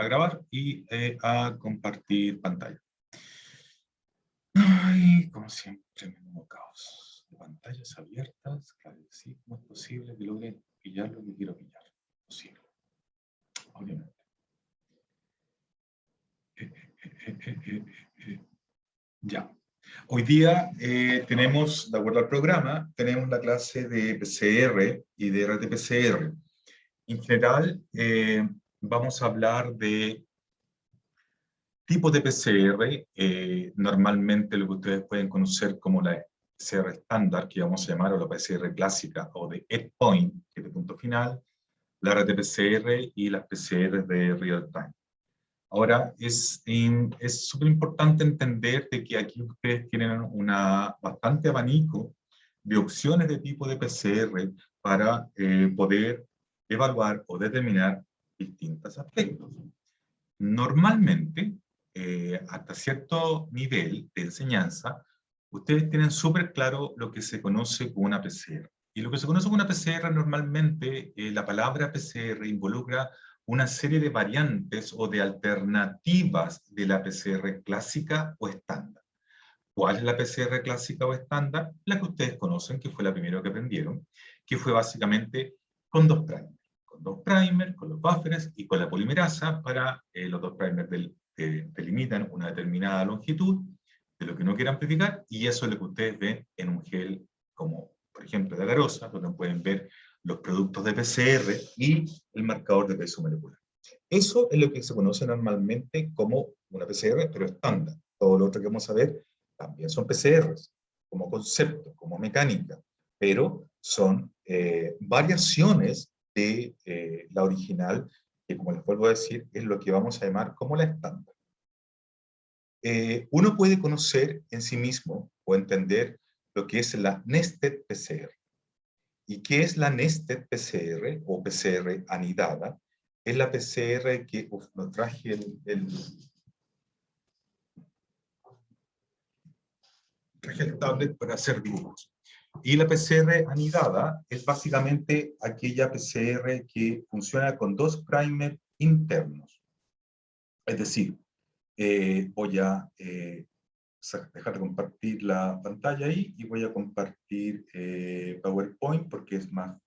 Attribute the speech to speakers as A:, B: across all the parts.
A: a grabar y a compartir pantalla. Ay, como siempre, menudo caos. De pantallas abiertas, claro que sí, ¿cómo es posible que logre pillar lo que quiero pillar? Posible. Obviamente. Ya. Hoy día tenemos, de acuerdo al programa, tenemos la clase de PCR y de RT-PCR. En general, vamos a hablar de tipos de PCR, normalmente lo que ustedes pueden conocer como la PCR estándar, que vamos a llamar, o la PCR clásica, o de endpoint, que es de punto final, la RT-PCR y las PCR de real time. Ahora, es súper importante entender de que aquí ustedes tienen bastante abanico de opciones de tipo de PCR para poder evaluar o determinar distintos aspectos. Normalmente, hasta cierto nivel de enseñanza, ustedes tienen súper claro lo que se conoce como una PCR. Y lo que se conoce como una PCR normalmente, la palabra PCR involucra una serie de variantes o de alternativas de la PCR clásica o estándar. ¿Cuál es la PCR clásica o estándar? La que ustedes conocen, que fue la primera que aprendieron, que fue básicamente con dos primers. Con dos primers, con los buffers y con la polimerasa para los dos primers delimitan una determinada longitud de lo que uno quiere amplificar, y eso es lo que ustedes ven en un gel como, por ejemplo, de agarosa, donde pueden ver los productos de PCR y el marcador de peso molecular. Eso es lo que se conoce normalmente como una PCR, pero estándar. Todo lo otro que vamos a ver también son PCRs, como concepto, como mecánica, pero son variaciones de la original, que como les vuelvo a decir, es lo que vamos a llamar como la estándar. Uno puede conocer en sí mismo o entender lo que es la Nested PCR. ¿Y qué es la Nested PCR o PCR anidada? Es la PCR que no traje traje el tablet para hacer dibujos. Y la PCR anidada es básicamente aquella PCR que funciona con dos primers internos. Es decir, voy a dejar de compartir la pantalla ahí y voy a compartir PowerPoint porque es más,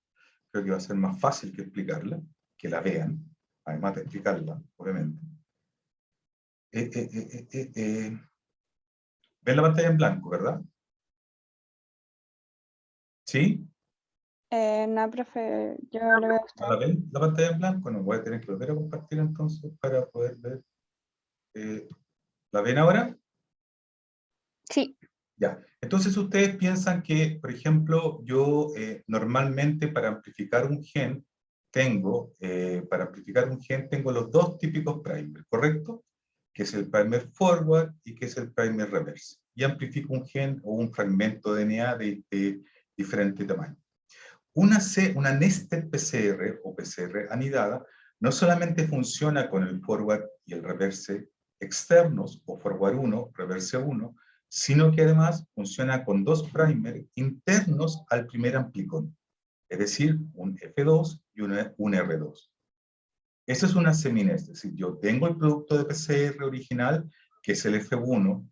A: creo que va a ser más fácil que explicarla, que la vean, además de explicarla, obviamente. ¿Ven la pantalla en blanco, verdad? ¿Sí?
B: No, profe, yo lo veo a usted.
A: ¿No la ven la pantalla en blanco? No, voy a tener que volver a compartir entonces para poder ver. ¿La ven ahora?
B: Sí.
A: Ya. Entonces ustedes piensan que, por ejemplo, yo normalmente para amplificar un gen tengo los dos típicos primers, ¿correcto? Que es el primer forward y que es el primer reverse. Y amplifico un gen o un fragmento de DNA de diferente tamaño. Una nested PCR o PCR anidada no solamente funciona con el forward y el reverse externos, o forward 1, reverse 1, sino que además funciona con dos primers internos al primer amplicón, es decir, un F2 y un R2. Eso es una seminesta, es decir, yo tengo el producto de PCR original, que es el F1,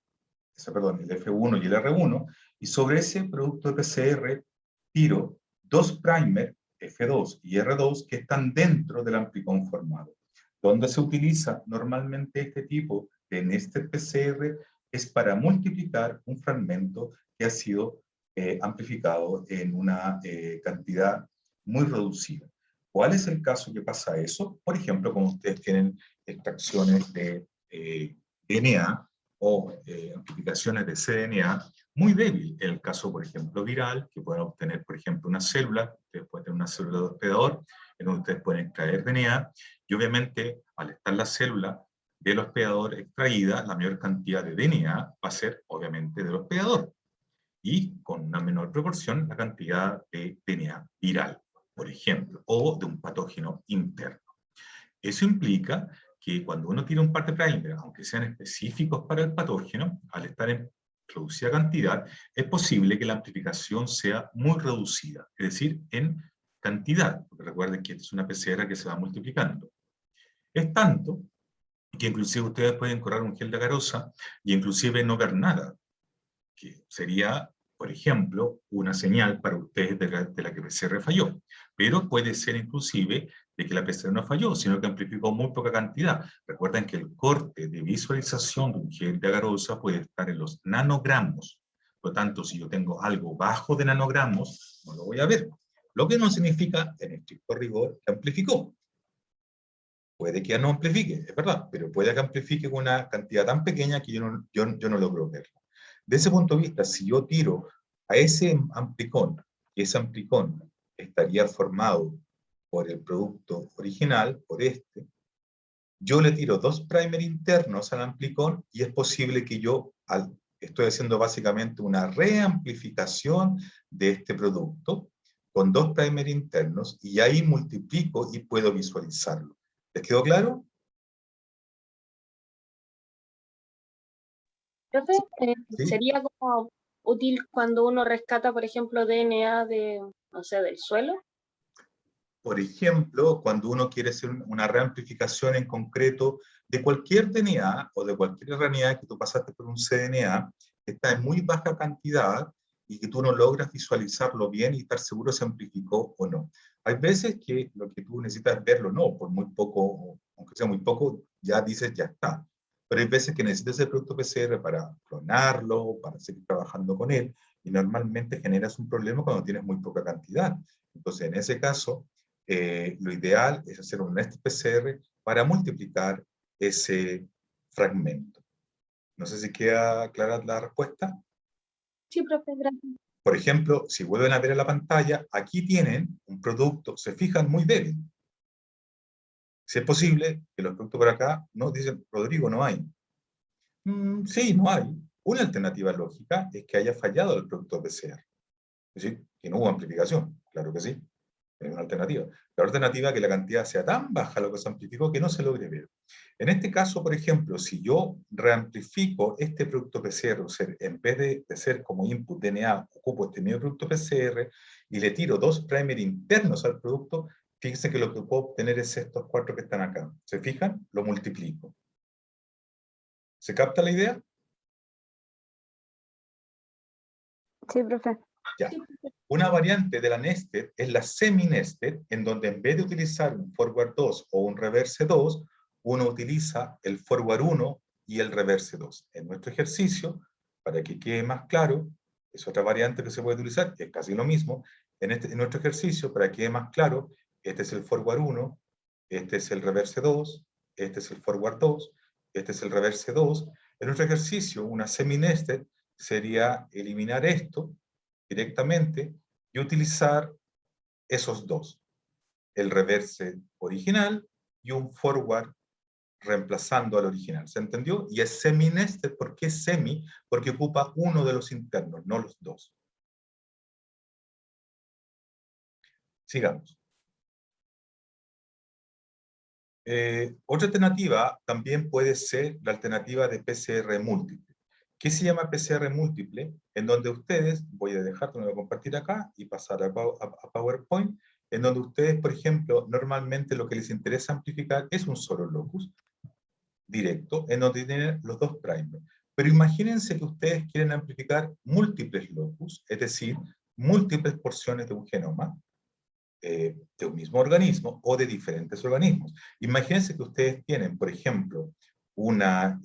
A: el F1 y el R1, y sobre ese producto de PCR tiro dos primers, F2 y R2, que están dentro del amplicón formado. Donde se utiliza normalmente este tipo de nested PCR es para multiplicar un fragmento que ha sido amplificado en una cantidad muy reducida. ¿Cuál es el caso que pasa eso? Por ejemplo, como ustedes tienen extracciones de DNA o amplificaciones de cDNA muy débil. En el caso, por ejemplo, viral, que pueden obtener, por ejemplo, una célula, ustedes pueden tener una célula de hospedador, en donde ustedes pueden extraer DNA, y obviamente, al estar la célula del hospedador extraída, la mayor cantidad de DNA va a ser, obviamente, del hospedador, y con una menor proporción, la cantidad de DNA viral, por ejemplo, o de un patógeno interno. Eso implica que cuando uno tira un par de primers, aunque sean específicos para el patógeno, al estar en reducida cantidad, es posible que la amplificación sea muy reducida, es decir, en cantidad, porque recuerden que esta es una PCR que se va multiplicando. Es tanto que inclusive ustedes pueden correr un gel de agarosa y inclusive no ver nada, que sería, por ejemplo, una señal para ustedes de la que PCR falló. Pero puede ser inclusive de que la PCR no falló, sino que amplificó muy poca cantidad. Recuerden que el corte de visualización de un gel de agarosa puede estar en los nanogramos. Por lo tanto, si yo tengo algo bajo de nanogramos, no lo voy a ver. Lo que no significa, en estricto rigor, que amplificó. Puede que ya no amplifique, es verdad, pero puede que amplifique con una cantidad tan pequeña que yo no logro verlo. De ese punto de vista, si yo tiro a ese amplicón, y ese amplicón estaría formado por el producto original, por este, yo le tiro 2 primer internos al amplicón y es posible que yo estoy haciendo básicamente una reamplificación de este producto con 2 primer internos y ahí multiplico y puedo visualizarlo. ¿Les quedó claro?
C: Profe,
A: ¿Sí?
C: ¿sería como útil cuando uno rescata, por ejemplo, DNA de, no sé, del suelo?
A: Por ejemplo, cuando uno quiere hacer una reamplificación en concreto de cualquier DNA o de cualquier RNA que tú pasaste por un cDNA, que está en muy baja cantidad y que tú no logras visualizarlo bien y estar seguro si amplificó o no. Hay veces que lo que tú necesitas es verlo, no, por muy poco, aunque sea muy poco, ya dices, ya está. Pero hay veces que necesitas el producto PCR para clonarlo, para seguir trabajando con él, y normalmente generas un problema cuando tienes muy poca cantidad. Entonces, en ese caso, lo ideal es hacer un nest PCR para multiplicar ese fragmento. No sé si queda clara la respuesta.
C: Sí, profe, gracias.
A: Por ejemplo, si vuelven a ver en la pantalla, aquí tienen un producto, se fijan, muy débil. Si es posible que los productos por acá no dicen, Rodrigo, no hay. Sí, no hay. Una alternativa lógica es que haya fallado el producto PCR. Es decir, que no hubo amplificación. Claro que sí. Es una alternativa. La alternativa es que la cantidad sea tan baja lo que se amplificó que no se logre ver. En este caso, por ejemplo, si yo reamplifico este producto PCR, o sea, en vez de ser como input DNA, ocupo este mismo producto PCR y le tiro 2 primer internos al producto, fíjense que lo que puedo obtener es estos 4 que están acá. ¿Se fijan? Lo multiplico. ¿Se capta la idea?
B: Sí, profe.
A: Ya. Una variante de la nested es la semi-nested, en donde en vez de utilizar un forward 2 o un reverse 2, uno utiliza el forward 1 y el reverse 2. En nuestro ejercicio, para que quede más claro, es otra variante que se puede utilizar, que es casi lo mismo. En nuestro ejercicio, para que quede más claro, este es el forward 1, este es el reverse 2, este es el forward 2, este es el reverse 2. En nuestro ejercicio, una semi-nested sería eliminar esto directamente y utilizar esos dos, el reverse original y un forward reemplazando al original. ¿Se entendió? Y es semi-nested. ¿Por qué semi? Porque ocupa uno de los internos, no los dos. Sigamos. Otra alternativa también puede ser la alternativa de PCR múltiple. ¿Qué se llama PCR múltiple? En donde ustedes, voy a dejar, voy a compartir acá y pasar a PowerPoint, en donde ustedes, por ejemplo, normalmente lo que les interesa amplificar es un solo locus directo, en donde tienen los 2 primers. Pero imagínense que ustedes quieren amplificar múltiples locus, es decir, múltiples porciones de un genoma, de un mismo organismo o de diferentes organismos. Imagínense que ustedes tienen, por ejemplo, una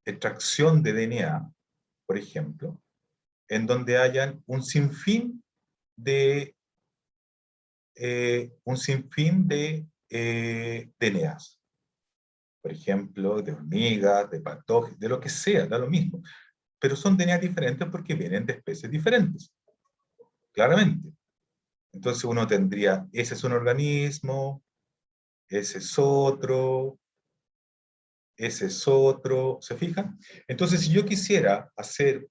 A: extracción de DNA, por ejemplo, en donde hayan un sinfín de DNAs. Por ejemplo, de hormigas, de patógenos, de lo que sea, da lo mismo. Pero son DNA diferentes porque vienen de especies diferentes. Claramente. Entonces uno tendría, ese es un organismo, ese es otro, ese es otro, ¿se fijan? Entonces, si yo quisiera hacer,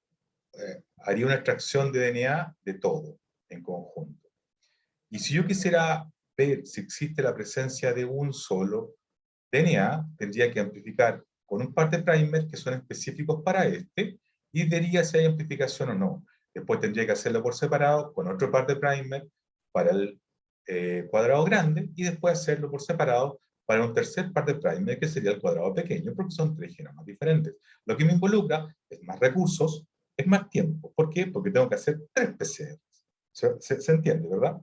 A: haría una extracción de DNA de todo, en conjunto. Y si yo quisiera ver si existe la presencia de un solo DNA, tendría que amplificar con un par de primers que son específicos para este, y vería si hay amplificación o no. Después tendría que hacerlo por separado con otro par de primers para el cuadrado grande, y después hacerlo por separado para un tercer par de primer, que sería el cuadrado pequeño, porque son 3 genomas diferentes. Lo que me involucra es más recursos, es más tiempo. ¿Por qué? Porque tengo que hacer 3 PCR. ¿Se entiende, verdad?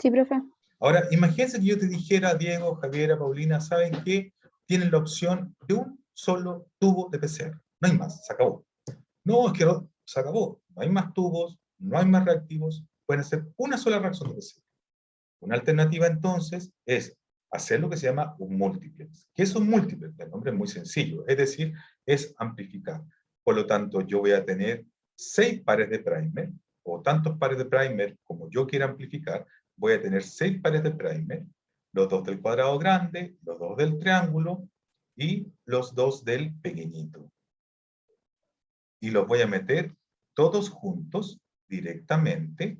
B: Sí, profe.
A: Ahora, imagínense que yo te dijera, Diego, Javiera, Paulina, ¿saben qué? Tienen la opción de un solo tubo de PCR. No hay más, se acabó. No, es que no, se acabó. No hay más tubos, no hay más reactivos, pueden hacer una sola reacción de PCR. Una alternativa entonces es hacer lo que se llama un múltiplex. ¿Qué es un múltiplex? El nombre es muy sencillo, es decir, es amplificar. Por lo tanto, yo voy a tener 6 pares de primer, o tantos pares de primer como yo quiera amplificar, voy a tener 6 pares de primer, los 2 del cuadrado grande, los 2 del triángulo y los 2 del pequeñito. Y los voy a meter todos juntos directamente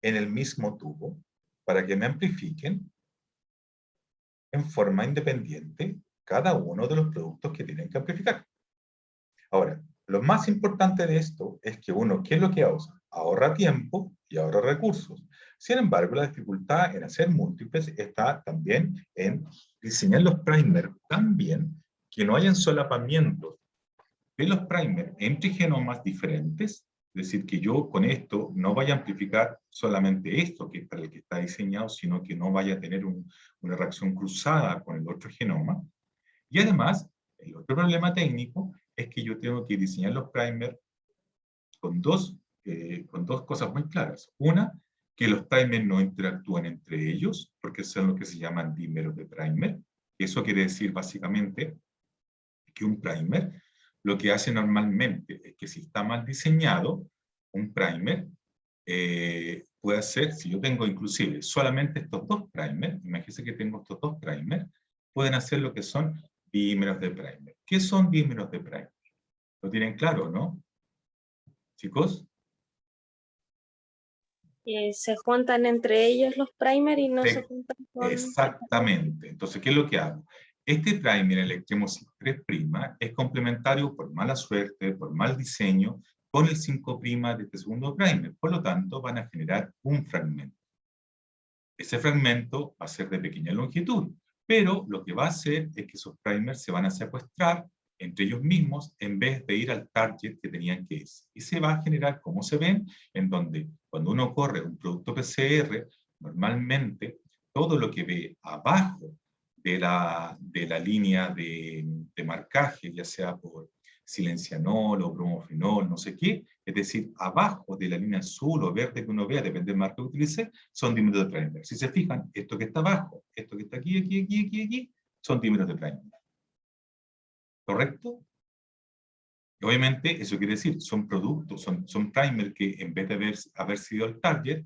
A: en el mismo tubo para que me amplifiquen en forma independiente cada uno de los productos que tienen que amplificar. Ahora, lo más importante de esto es que uno, ¿qué es lo que hace? Ahorra tiempo y ahorra recursos. Sin embargo, la dificultad en hacer múltiples está también en diseñar los primers tan bien que no hayan solapamientos de los primers entre genomas diferentes, es decir, que yo con esto no vaya a amplificar solamente esto, que es para el que está diseñado, sino que no vaya a tener una reacción cruzada con el otro genoma. Y además, el otro problema técnico es que yo tengo que diseñar los primers con dos cosas muy claras. Una, que los primers no interactúan entre ellos, porque son lo que se llaman dímeros de primer. Eso quiere decir básicamente que un primer lo que hace normalmente es que si está mal diseñado, un primer puede hacer, si yo tengo inclusive solamente estos 2 primers, imagínense que tengo estos 2 primers, pueden hacer lo que son dímeros de primer. ¿Qué son dímeros de primer? ¿Lo tienen claro, no? ¿Chicos?
C: Se juntan entre ellos los primer y no se juntan con...
A: Exactamente. Entonces, ¿qué es lo que hago? Este primer en el extremo 3' es complementario por mala suerte, por mal diseño, con el 5' de este segundo primer. Por lo tanto, van a generar un fragmento. Ese fragmento va a ser de pequeña longitud, pero lo que va a hacer es que esos primers se van a secuestrar entre ellos mismos en vez de ir al target que tenían que ir. Y se va a generar, como se ven, en donde cuando uno corre un producto PCR, normalmente todo lo que ve abajo de la línea de marcaje, ya sea por silencianol o bromofenol, no sé qué, es decir, abajo de la línea azul o verde que uno vea, depende del marco que utilice, son dímeros de primer. Si se fijan, esto que está abajo, esto que está aquí, aquí, aquí, aquí, aquí, son dímeros de primer. ¿Correcto? Y obviamente, eso quiere decir, son productos, son primer que en vez de haber sido el target,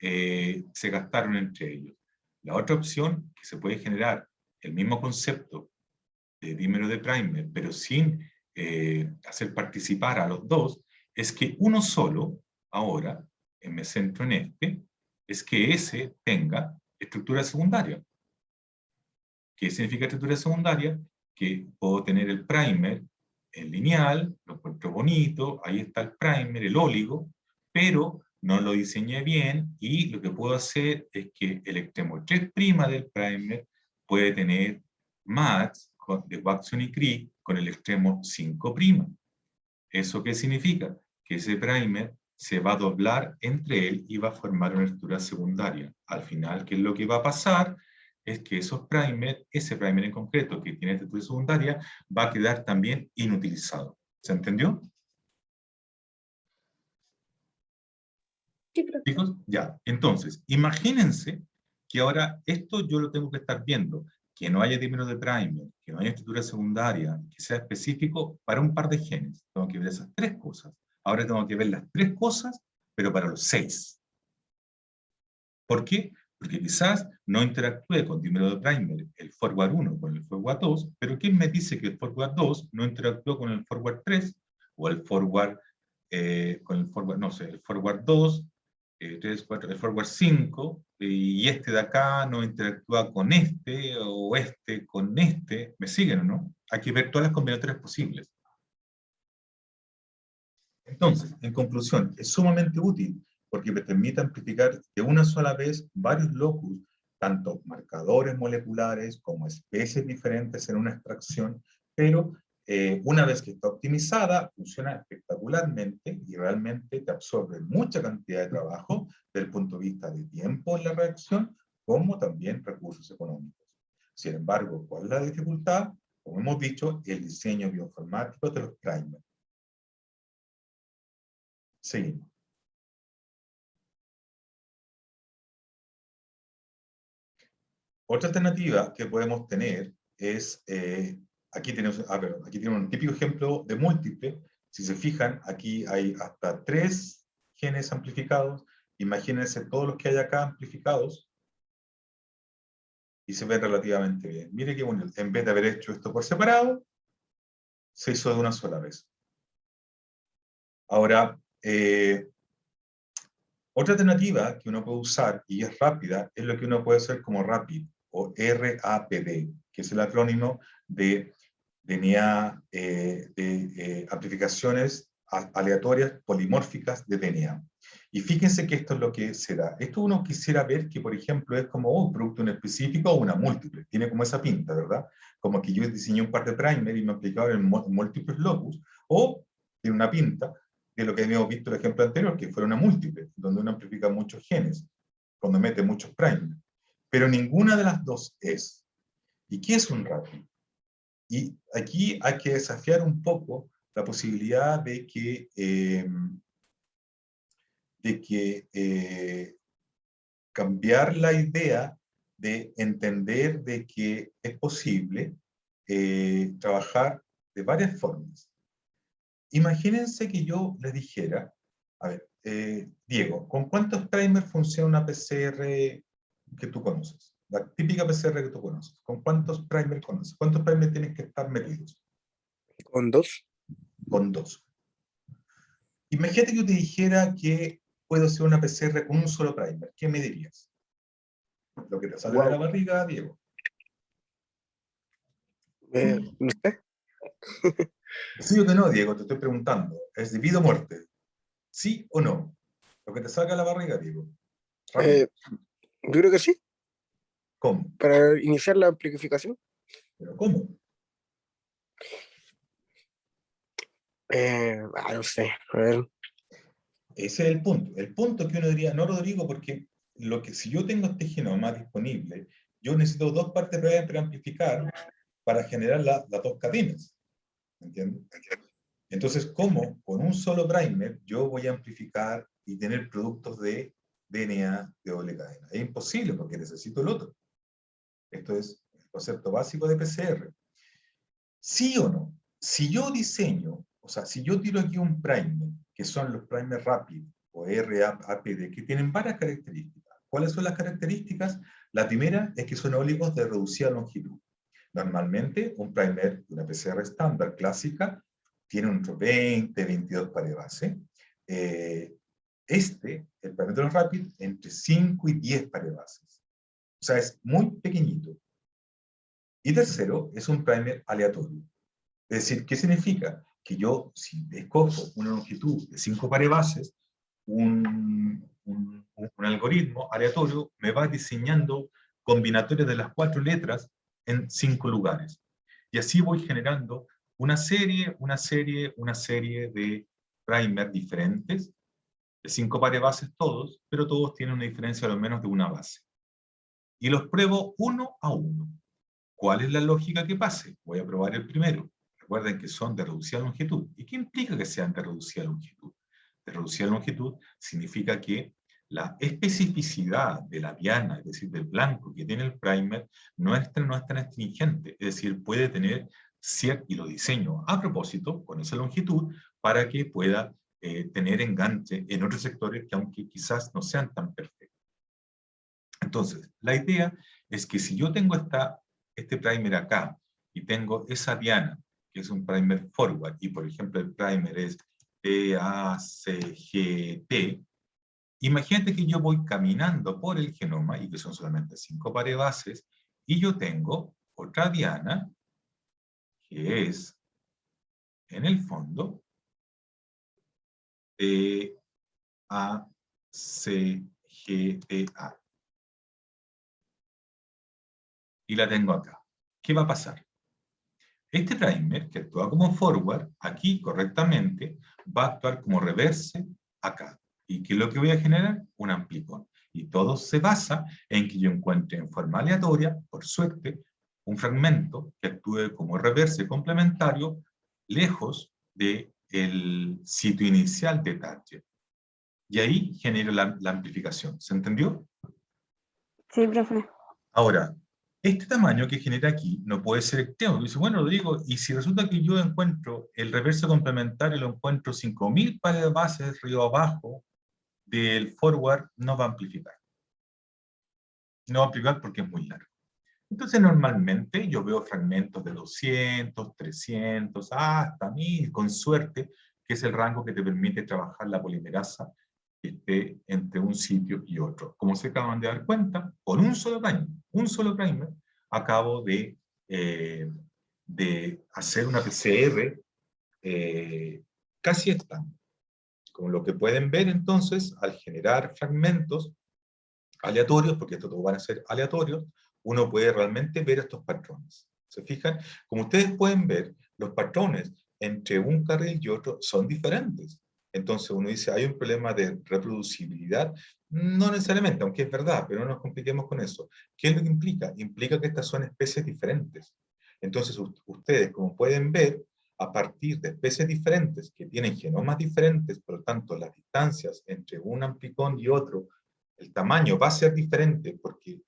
A: se gastaron entre ellos. La otra opción, que se puede generar el mismo concepto de dímero de primer, pero sin hacer participar a los dos, es que uno solo, ahora, me centro en este, es que ese tenga estructura secundaria. ¿Qué significa estructura secundaria? Que puedo tener el primer en lineal, lo encuentro bonito, ahí está el primer, el óligo, pero no lo diseñé bien y lo que puedo hacer es que el extremo 3' del primer puede tener match de Watson y Crick con el extremo 5'. ¿Eso qué significa? Que ese primer se va a doblar entre él y va a formar una estructura secundaria. Al final, ¿qué es lo que va a pasar? Es que esos primer, ese primer en concreto que tiene estructura secundaria, va a quedar también inutilizado. ¿Se entendió?
C: Sí, profe.
A: Chicos, ya. Entonces, imagínense que ahora esto yo lo tengo que estar viendo, que no haya dímeros de primer, que no haya estructura secundaria, que sea específico para un par de genes. Tengo que ver esas 3 cosas. Ahora tengo que ver las 3 cosas, pero para los 6. ¿Por qué? Porque quizás no interactúe con dímero de primer el forward 1 con el forward 2, pero ¿quién me dice que el forward 2 no interactúa con el forward 3 o el forward, con el forward, no sé, el forward 2, 3, 4, el forward 5, y este de acá no interactúa con este, o este con este? ¿Me siguen o no? Hay que ver todas las combinatorias posibles. Entonces, en conclusión, es sumamente útil porque me permite amplificar de una sola vez varios locus tanto marcadores moleculares como especies diferentes en una extracción, pero una vez que está optimizada, funciona espectacularmente y realmente te absorbe mucha cantidad de trabajo desde el punto de vista de tiempo en la reacción, como también recursos económicos. Sin embargo, ¿cuál es la dificultad? Como hemos dicho, el diseño bioinformático de los primers. Seguimos. Otra alternativa que podemos tener es, aquí tenemos un típico ejemplo de múltiple. Si se fijan, aquí hay hasta 3 genes amplificados. Imagínense todos los que hay acá amplificados. Y se ven relativamente bien. Mire qué bonito. En vez de haber hecho esto por separado, se hizo de una sola vez. Ahora, otra alternativa que uno puede usar, y es rápida, es lo que uno puede hacer como RAPID, o RAPD, que es el acrónimo de DNA, amplificaciones aleatorias polimórficas de DNA. Y fíjense que esto es lo que se da. Esto uno quisiera ver que, por ejemplo, es como un producto en específico o una múltiple. Tiene como esa pinta, ¿verdad? Como que yo diseñé un par de primer y me aplicaba en múltiples locus, o tiene una pinta de lo que habíamos visto en el ejemplo anterior, que fuera una múltiple, donde uno amplifica muchos genes, cuando mete muchos primers. Pero ninguna de las dos es. ¿Y qué es un RAPID? Y aquí hay que desafiar un poco la posibilidad de que cambiar la idea de entender de que es posible trabajar de varias formas. Imagínense que yo les dijera, a ver, Diego, ¿con cuántos primers funciona una PCR que tú conoces? La típica PCR que tú conoces. ¿Con cuántos primers conoces? ¿Cuántos primers tienen que estar metidos?
D: Con 2.
A: Con 2. Imagínate que yo te dijera que puedo hacer una PCR con un solo primer. ¿Qué me dirías? Lo que te sale de la barriga, Diego.
D: No sé.
A: ¿Sí o que no, Diego? Te estoy preguntando. ¿Es de vida o muerte? ¿Sí o no? Lo que te salga de la barriga, Diego. Rápido.
D: Yo creo que sí.
A: ¿Cómo?
D: Para iniciar la amplificación.
A: ¿Pero cómo?
D: No sé. A ver.
A: Ese es el punto. El punto que uno diría, no, Rodrigo, porque si yo tengo este genoma disponible, yo necesito 2 partes para amplificar para generar las 2 cadenas. ¿Entiendes? Entonces, ¿cómo con un solo primer yo voy a amplificar y tener productos de DNA de doble cadena? Es imposible porque necesito el otro. Esto es el concepto básico de PCR. ¿Sí o no? Si yo diseño, o sea, si yo tiro aquí un primer, que son los primers RAPID o RAPD, que tienen varias características. ¿Cuáles son las características? La primera es que son óligos de reducida longitud. Normalmente, un primer de una PCR estándar clásica tiene entre 20, 22 pares de base. El primer de los RAPID, entre 5 y 10 pares de bases. O sea, es muy pequeñito. Y tercero, es un primer aleatorio. Es decir, ¿qué significa? Que yo, si escojo una longitud de 5 pares de bases, un algoritmo aleatorio me va diseñando combinatorias de las 4 letras en 5 lugares. Y así voy generando una serie de primers diferentes, de 5 pares de bases todos, pero todos tienen una diferencia de al menos de una base. Y los pruebo uno a uno. ¿Cuál es la lógica que pase? Voy a probar el primero. Recuerden que son de reducida longitud. ¿Y qué implica que sean de reducida longitud? De reducida longitud significa que la especificidad de la diana, es decir, del blanco que tiene el primer, no es tan astringente. Es decir, puede tener y lo diseño a propósito, con esa longitud, para que pueda tener enganche en otros sectores que aunque quizás no sean tan perfectos. Entonces, la idea es que si yo tengo este primer acá, y tengo esa diana, que es un primer forward, y por ejemplo el primer es TACGT, imagínate que yo voy caminando por el genoma, y que son solamente 5 pares de bases, y yo tengo otra diana, que es, en el fondo, TACGTA. y la tengo acá. ¿Qué va a pasar? Este primer, que actúa como forward, aquí correctamente, va a actuar como reverse acá. ¿Y qué es lo que voy a generar? Un amplicón. Y todo se basa en que yo encuentre en forma aleatoria, por suerte, un fragmento que actúe como reverse complementario lejos del sitio inicial de target. Y ahí genero la amplificación. ¿Se entendió?
B: Sí, profe.
A: Ahora, este tamaño que genera aquí no puede ser extremo. Dice, bueno, Rodrigo, y si resulta que yo encuentro el reverso complementario, lo encuentro 5000 pares de bases río abajo del forward, no va a amplificar. No va a amplificar porque es muy largo. Entonces, normalmente yo veo fragmentos de 200, 300, hasta 1000, con suerte, que es el rango que te permite trabajar la polimerasa que esté entre un sitio y otro. Como se acaban de dar cuenta, con un solo primer, acabo de hacer una PCR casi estándar. Como lo que pueden ver entonces, al generar fragmentos aleatorios, porque estos todos van a ser aleatorios, uno puede realmente ver estos patrones. ¿Se fijan? Como ustedes pueden ver, los patrones entre un carril y otro son diferentes. Entonces uno dice, ¿hay un problema de reproducibilidad? No necesariamente, aunque es verdad, pero no nos compliquemos con eso. ¿Qué es lo que implica? Implica que estas son especies diferentes. Entonces ustedes, como pueden ver, a partir de especies diferentes que tienen genomas diferentes, por lo tanto las distancias entre un amplicón y otro, el tamaño va a ser diferente, porque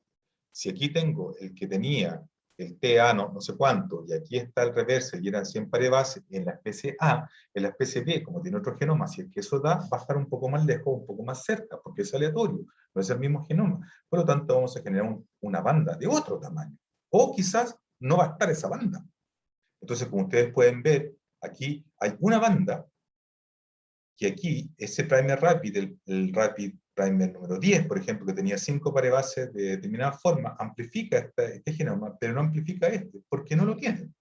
A: si aquí tengo el que tenía el TA no sé cuánto, y aquí está el reverse, y eran 100 pares de base, en la especie A, en la especie B, como tiene otro genoma, si es que eso da, va a estar un poco más lejos, un poco más cerca, porque es aleatorio, no es el mismo genoma. Por lo tanto, vamos a generar una banda de otro tamaño. O quizás no va a estar esa banda. Entonces, como ustedes pueden ver, aquí hay una banda, que aquí, ese primer rapid, el rapid primer número 10, por ejemplo, que tenía 5 pares bases de determinada forma, amplifica este genoma, pero no amplifica este, porque no lo tiene.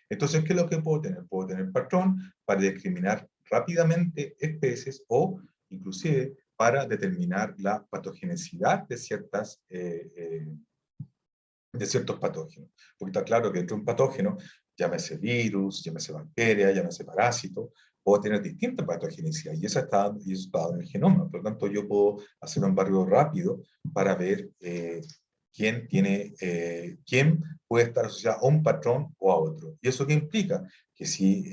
A: Entonces, ¿qué es lo que puedo tener? Puedo tener patrón para discriminar rápidamente especies o, inclusive, para determinar la patogenicidad de ciertos patógenos. Porque está claro que entre un patógeno, llámese virus, llámese bacteria, llámese parásito, puedo tener distintas patogenicidades, y eso está dado en el genoma. Por lo tanto, yo puedo hacer un barrido rápido para ver quién puede estar asociado a un patrón o a otro. ¿Y eso qué implica? Que si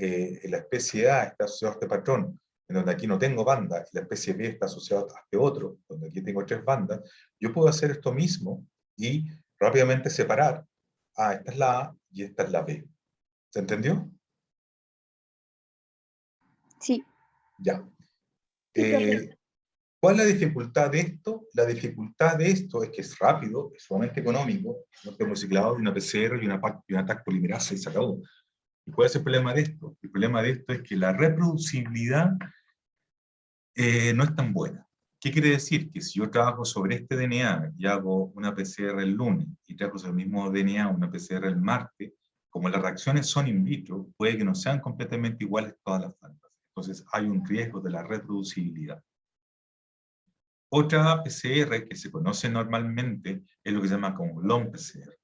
A: la especie A está asociada a este patrón, en donde aquí no tengo banda, y la especie B está asociada a este otro, donde aquí tengo 3 bandas, yo puedo hacer esto mismo y rápidamente separar. Esta es la A y esta es la B. ¿Se entendió?
B: Sí.
A: Ya.
C: Sí, profe.
A: ¿Cuál es la dificultad de esto? La dificultad de esto es que es rápido, es sumamente económico, no tengo ciclado de una PCR y una TAC polimerasa y se acabó. ¿Y cuál es el problema de esto? El problema de esto es que la reproducibilidad no es tan buena. ¿Qué quiere decir? Que si yo trabajo sobre este DNA y hago una PCR el lunes y trabajo sobre el mismo DNA una PCR el martes, como las reacciones son in vitro, puede que no sean completamente iguales todas las plantas. Entonces hay un riesgo de la reproducibilidad. Otra PCR que se conoce normalmente es lo que se llama como long PCR.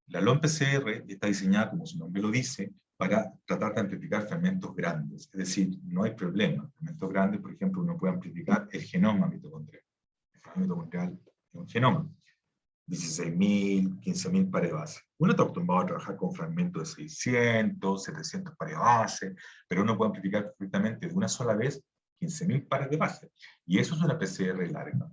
A: La long PCR está diseñada, como su nombre lo dice, para tratar de amplificar fragmentos grandes. Es decir, no hay problema. Fragmentos grandes, por ejemplo, uno puede amplificar el genoma mitocondrial. El genoma mitocondrial es un genoma. 16.000, 15.000 pares de base. Uno está acostumbrado a trabajar con fragmentos de 600, 700 pares de base, pero uno puede amplificar perfectamente de una sola vez 15.000 pares de base. Y eso es una PCR larga.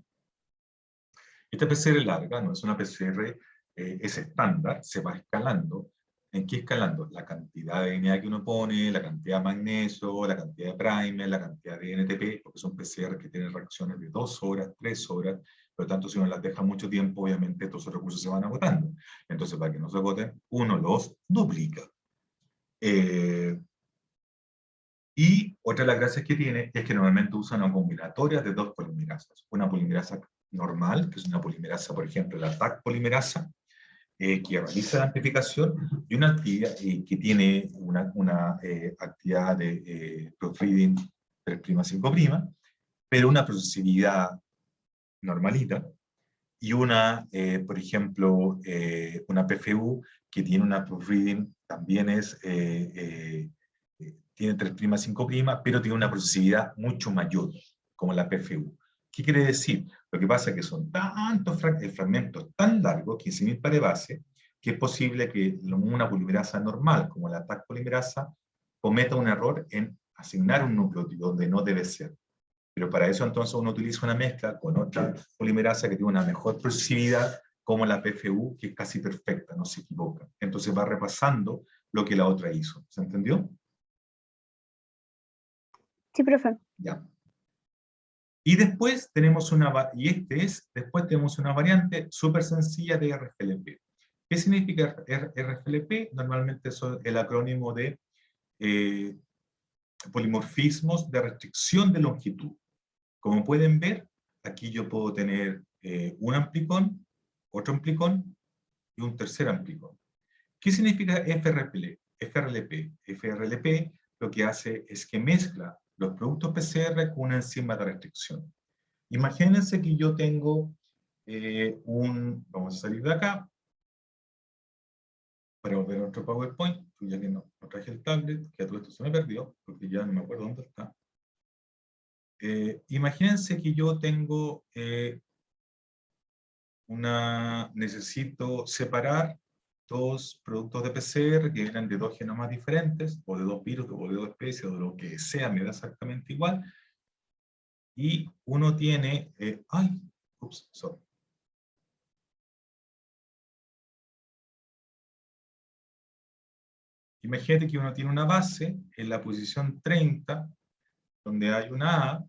A: Esta PCR larga no es una PCR, es estándar, se va escalando. ¿En qué escalando? La cantidad de DNA que uno pone, la cantidad de magnesio, la cantidad de primer, la cantidad de NTP, porque son PCR que tienen reacciones de 2 horas, 3 horas, por lo tanto, si uno las deja mucho tiempo, obviamente todos esos recursos se van agotando. Entonces, para que no se agoten, uno los duplica. Y otra de las gracias que tiene es que normalmente usa una combinatoria de 2 polimerasas. Una polimerasa normal, que es una polimerasa, por ejemplo, la TAC polimerasa, que realiza la amplificación, y una actividad que tiene una actividad de proofreading 3'5', pero una procesividad normalita, y una, por ejemplo, una PFU que tiene una proofreading, también tiene 3', 5', pero tiene una procesividad mucho mayor, como la PFU. ¿Qué quiere decir? Lo que pasa es que son tantos fragmentos tan largos, 15.000 pares base, que es posible que una polimerasa normal, como la TAC polimerasa, cometa un error en asignar un nucleótido donde no debe ser. Pero para eso entonces uno utiliza una mezcla con otra polimerasa que tiene una mejor procesividad, como la PFU, que es casi perfecta, no se equivoca. Entonces va repasando lo que la otra hizo. ¿Se entendió?
B: Sí, profe.
A: Ya. Y después tenemos después tenemos una variante súper sencilla de RFLP. ¿Qué significa RFLP? Normalmente es el acrónimo de polimorfismos de restricción de longitud. Como pueden ver, aquí yo puedo tener un amplicón, otro amplicón y un tercer amplicón. ¿Qué significa FRLP? FRLP lo que hace es que mezcla los productos PCR con una enzima de restricción. Imagínense que yo tengo vamos a salir de acá, para volver a nuestro PowerPoint, ya que no traje el tablet, que a todo esto se me perdió, porque ya no me acuerdo dónde está. Imagínense que yo tengo necesito separar dos productos de PCR que vienen de dos genomas diferentes, o de dos virus, o de dos especies, o de lo que sea, me da exactamente igual. Y uno tiene, sorry. Imagínate que uno tiene una base en la posición 30, donde hay una A,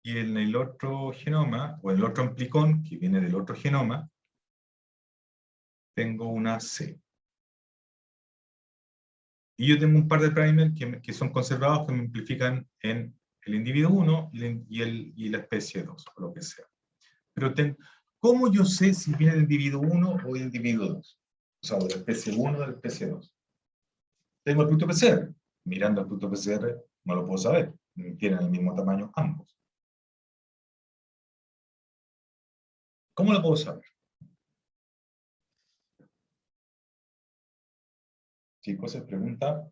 A: y en el otro genoma, o el otro amplicón, que viene del otro genoma, tengo una C. Y yo tengo un par de primers que son conservados, que me amplifican en el individuo 1 y la especie 2, o lo que sea. Pero ¿cómo yo sé si viene del individuo 1 o del individuo 2? O sea, de la especie 1 o de la especie 2. Tengo el producto PCR. Mirando el producto PCR no lo puedo saber. Tienen el mismo tamaño ambos. ¿Cómo lo puedo saber? Chicos, se pregunta.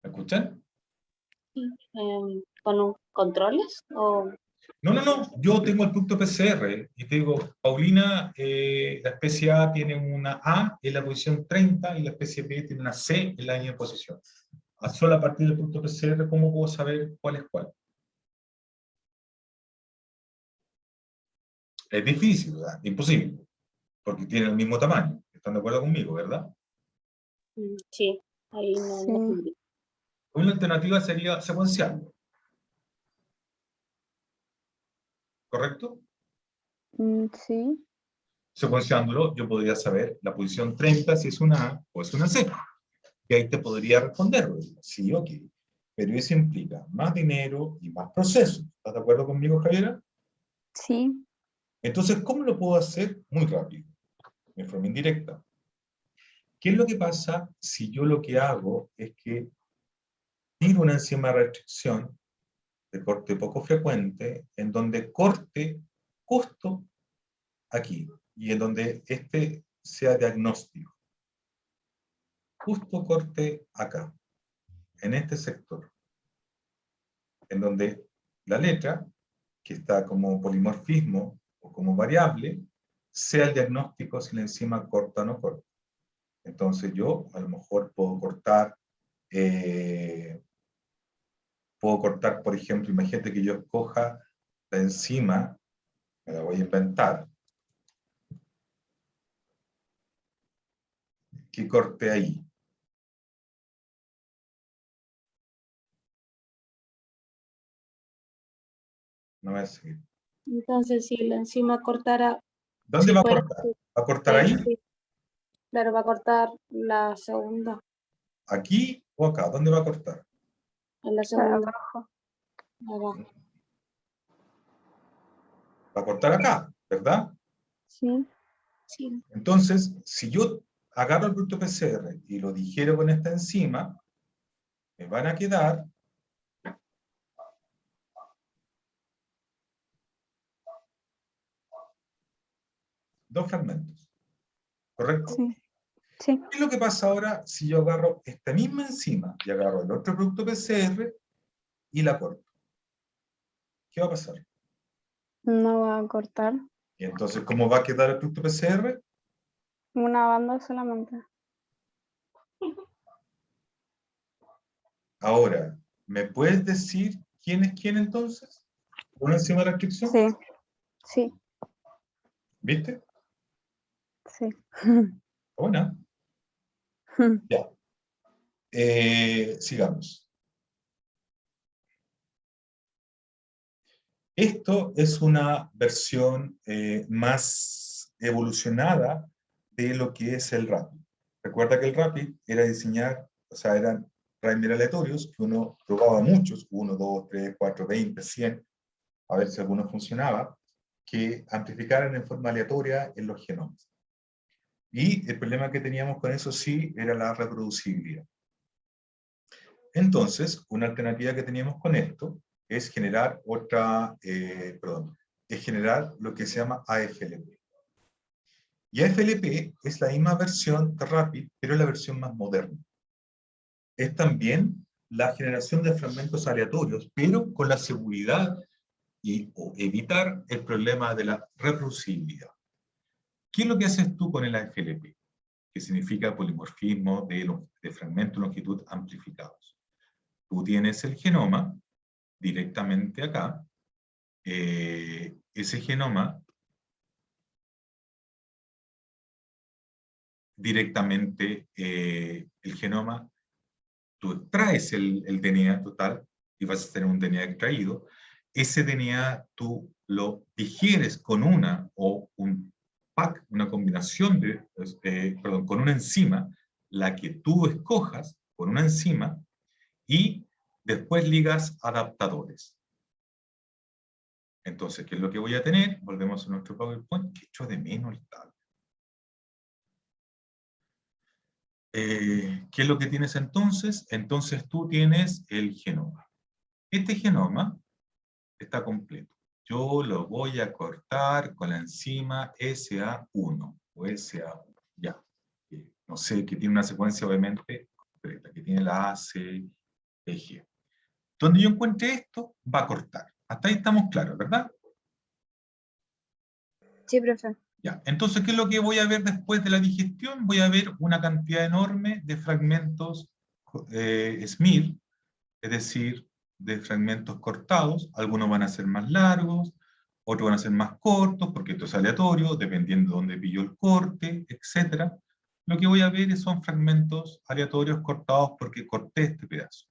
A: ¿Me escuchan?
C: ¿Con controles? ¿O?
A: No. Yo tengo el producto PCR y te digo, Paulina, la especie A tiene una A en la posición 30 y la especie B tiene una C en la misma posición. Solo a partir del producto PCR, ¿cómo puedo saber cuál es cuál? Es difícil, ¿verdad? Imposible, porque tienen el mismo tamaño. ¿Están de acuerdo conmigo, verdad?
C: Sí, ahí no.
B: Sí.
A: Una alternativa sería secuenciarlo. ¿Correcto?
B: Sí.
A: Secuenciándolo, yo podría saber la posición 30 si es una A o es una C. Y ahí te podría responder, sí, ok. Pero eso implica más dinero y más procesos. ¿Estás de acuerdo conmigo, Javiera?
B: Sí.
A: Entonces, ¿cómo lo puedo hacer? Muy rápido, de forma indirecta. ¿Qué es lo que pasa si yo lo que hago es que tiro una enzima de restricción de corte poco frecuente, en donde corte justo aquí, y en donde este sea diagnóstico? Justo corte acá, en este sector, en donde la letra, que está como polimorfismo o como variable, sea el diagnóstico si la enzima corta o no corta. Entonces yo a lo mejor puedo cortar, por ejemplo, imagínate que yo escoja la enzima, me la voy a inventar, que corte ahí. No voy a seguir.
C: Entonces, si la enzima cortara...
A: ¿Dónde
C: si
A: va a
C: fuera
A: cortar? ¿Va a cortar ahí?
C: sí, claro, va a cortar la segunda.
A: ¿Aquí o acá? ¿Dónde va a cortar?
C: En la segunda.
B: Abajo.
C: Abajo.
A: Va a cortar acá, ¿verdad?
B: Sí.
C: Sí.
A: Entonces, si yo agarro el producto PCR y lo digiero con esta enzima, me van a quedar dos fragmentos. ¿Correcto?
B: Sí. Sí.
A: ¿Qué es lo que pasa ahora si yo agarro esta misma enzima y agarro el otro producto PCR y la corto? ¿Qué va a pasar?
B: No va a cortar.
A: Y entonces, ¿cómo va a quedar el producto PCR?
B: Una banda solamente.
A: Ahora, ¿me puedes decir quién es quién entonces? ¿Una enzima de restricción?
B: Sí. Sí.
A: ¿Viste?
B: Sí.
A: Buena. Ya. Sigamos. Esto es una versión más evolucionada de lo que es el RAPID. Recuerda que el RAPID era diseñar, o sea, eran primer aleatorios que uno probaba muchos, 1, 2, 3, 4, 20, 100, a ver si alguno funcionaba, que amplificaran en forma aleatoria en los genomas. Y el problema que teníamos con eso sí era la reproducibilidad. Entonces, una alternativa que teníamos con esto es generar es generar lo que se llama AFLP. Y AFLP es la misma versión de RAPID, pero es la versión más moderna. Es también la generación de fragmentos aleatorios, pero con la seguridad o evitar el problema de la reproducibilidad. ¿Qué es lo que haces tú con el AFLP? Que significa polimorfismo de fragmentos de longitud amplificados. Tú tienes el genoma directamente acá. Ese genoma directamente, el genoma, tú extraes el DNA total y vas a tener un DNA extraído. Ese DNA tú lo digieres con una combinación con una enzima, la que tú escojas, con una enzima, y después ligas adaptadores. Entonces, ¿qué es lo que voy a tener? Volvemos a nuestro PowerPoint, que echo de menos el tablet. ¿Qué es lo que tienes entonces? Entonces tú tienes el genoma. Este genoma está completo. Yo lo voy a cortar con la enzima SA1 o SA1. Ya. No sé, que tiene una secuencia obviamente completa, que tiene la A, C, E, G. Donde yo encuentre esto, va a cortar. Hasta ahí estamos claros, ¿verdad?
B: Sí, profe.
A: Ya. Entonces, ¿qué es lo que voy a ver después de la digestión? Voy a ver una cantidad enorme de fragmentos SMIR, es decir, de fragmentos cortados. Algunos van a ser más largos, otros van a ser más cortos, porque esto es aleatorio, dependiendo de dónde pilló el corte, etc. Lo que voy a ver son fragmentos aleatorios cortados porque corté este pedazo.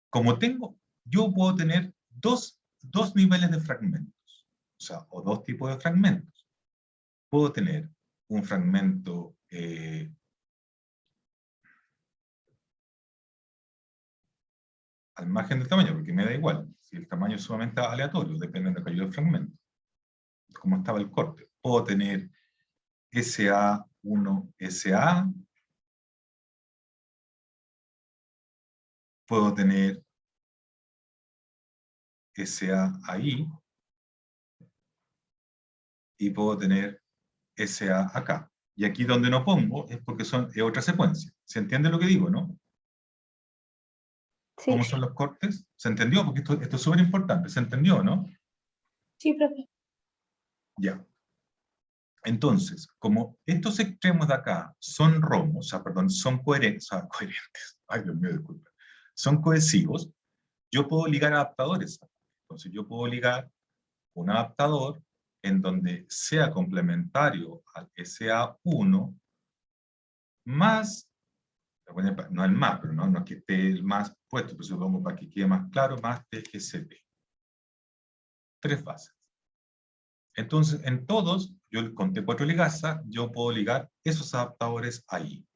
A: Como yo puedo tener dos niveles de fragmentos, o sea, o dos tipos de fragmentos. Puedo tener un fragmento al margen del tamaño, porque me da igual, si el tamaño es sumamente aleatorio, depende de lo que cayó el fragmento, cómo estaba el corte. Puedo tener SA1, SA, puedo tener SAI, y puedo tener SA acá. Y aquí donde no pongo es porque es otra secuencia. ¿Se entiende lo que digo, no?
B: Sí.
A: ¿Cómo son los cortes? ¿Se entendió? Porque esto es súper importante. ¿Se entendió, no?
C: Sí, profe.
A: Ya. Entonces, como estos extremos de acá son romos, son coherentes, ay Dios mío, disculpa, son cohesivos, yo puedo ligar adaptadores. Entonces yo puedo ligar un adaptador en donde sea complementario al SA1 más, no el más, pero no es que esté el más puesto, pero supongo para que quede más claro, más TGCT. 3 fases. Entonces, en todos, yo con T4 ligasa, yo puedo ligar esos adaptadores ahí.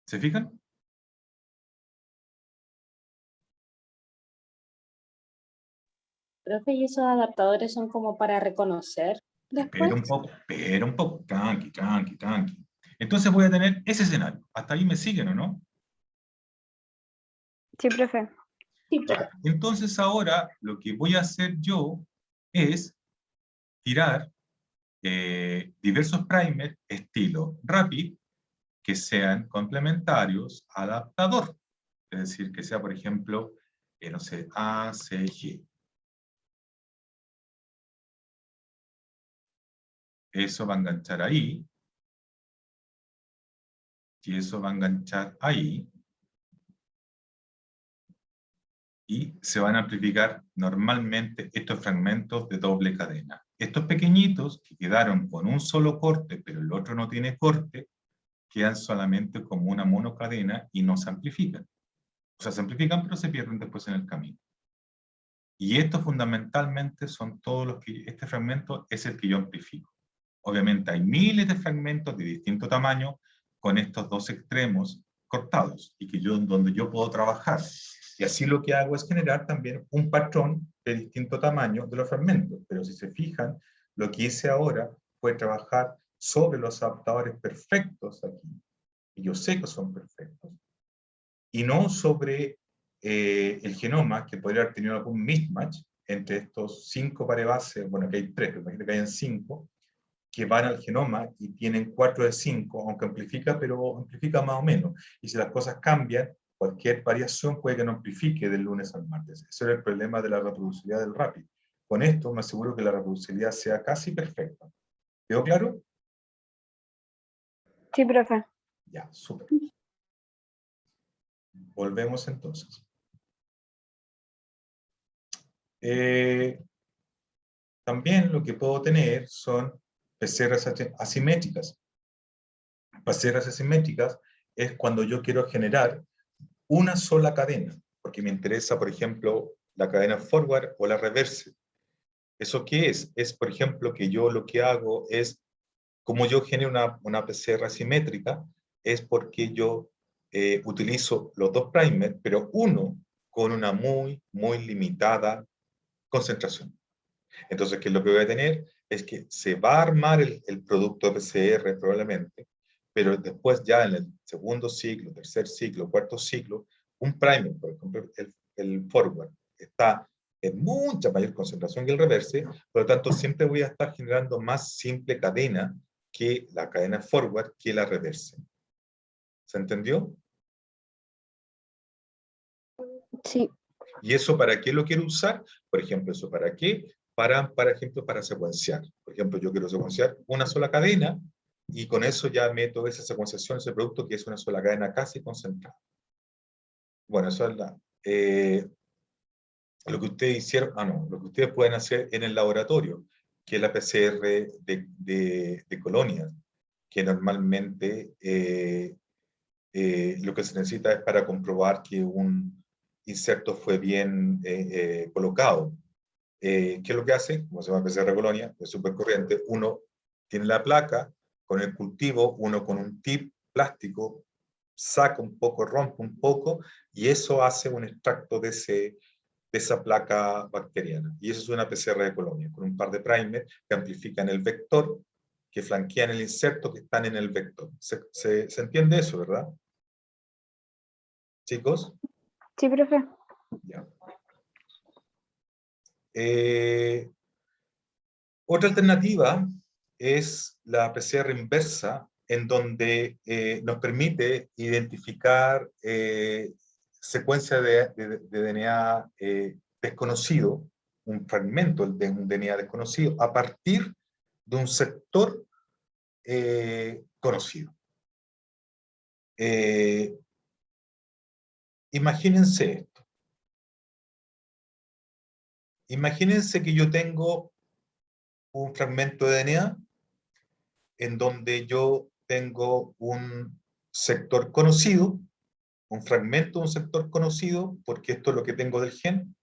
A: ¿Se fijan?
C: Profe, ¿y esos adaptadores son como para reconocer después?
A: Espera un poco, tranqui, tranqui, tranqui. Entonces voy a tener ese escenario. ¿Hasta ahí me siguen o no?
B: Sí, profe.
C: Sí, pues.
A: Ya. Entonces ahora lo que voy a hacer yo es tirar diversos primers estilo Rapid que sean complementarios al adaptador. Es decir, que sea, por ejemplo, no sé, ACG. Eso va a enganchar ahí. Y eso va a enganchar ahí. Y se van a amplificar normalmente estos fragmentos de doble cadena. Estos pequeñitos que quedaron con un solo corte, pero el otro no tiene corte, quedan solamente como una monocadena y no se amplifican. O sea, se amplifican, pero se pierden después en el camino. Y estos fundamentalmente son todos los que, este fragmento es el que yo amplifico. Obviamente hay miles de fragmentos de distinto tamaño con estos dos extremos cortados, y que donde yo puedo trabajar. Y así lo que hago es generar también un patrón de distinto tamaño de los fragmentos. Pero si se fijan, lo que hice ahora fue trabajar sobre los adaptadores perfectos aquí. Y yo sé que son perfectos. Y no sobre el genoma, que podría haber tenido algún mismatch entre estos 5 pares bases, bueno, que hay 3, pero imagínate que hayan 5, que van al genoma y tienen 4 de 5, aunque amplifica, pero amplifica más o menos. Y si las cosas cambian, cualquier variación puede que no amplifique del lunes al martes. Ese era el problema de la reproducibilidad del RAPID. Con esto me aseguro que la reproducibilidad sea casi perfecta. ¿Quedó claro?
B: Sí, profe.
A: Ya, súper. Volvemos entonces. También lo que puedo tener son PCRs asimétricas. PCRs asimétricas es cuando yo quiero generar una sola cadena, porque me interesa, por ejemplo, la cadena forward o la reverse. ¿Eso qué es? Es, por ejemplo, que yo lo que hago es, como yo genero una PCR asimétrica, es porque yo utilizo los dos primers, pero uno con una muy limitada concentración. Entonces, ¿qué es lo que voy a tener? Es que se va a armar el producto de PCR probablemente, pero después ya en el segundo ciclo, tercer ciclo, cuarto ciclo, un primer, por ejemplo, el forward, está en mucha mayor concentración que el reverse, por lo tanto siempre voy a estar generando más simple cadena que la cadena forward que la reverse. ¿Se entendió?
B: Sí.
A: ¿Y eso para qué lo quiero usar? Por ejemplo, ¿eso para qué? Para secuenciar. Por ejemplo, yo quiero secuenciar una sola cadena y con eso ya meto esa secuenciación, ese producto que es una sola cadena casi concentrada. Bueno, eso es lo que ustedes hicieron, lo que ustedes pueden hacer en el laboratorio, que es la PCR de colonias, que normalmente lo que se necesita es para comprobar que un inserto fue bien colocado. ¿Qué es lo que hace? Como se llama PCR colonia, es súper corriente. Uno tiene la placa con el cultivo, uno con un tip plástico, saca un poco, rompe un poco, y eso hace un extracto de esa placa bacteriana. Y eso es una PCR de colonia, con un par de primers que amplifican el vector, que flanquean el inserto, que están en el vector. ¿Se entiende eso, verdad? ¿Chicos?
B: Sí, profe.
A: Ya. Otra alternativa es la PCR inversa, en donde nos permite identificar secuencias de DNA desconocido, un fragmento de un DNA desconocido, a partir de un sector conocido. Imagínense esto. Imagínense que yo tengo un fragmento de DNA en donde yo tengo un sector conocido, un fragmento de un sector conocido, porque esto es lo que tengo del gen.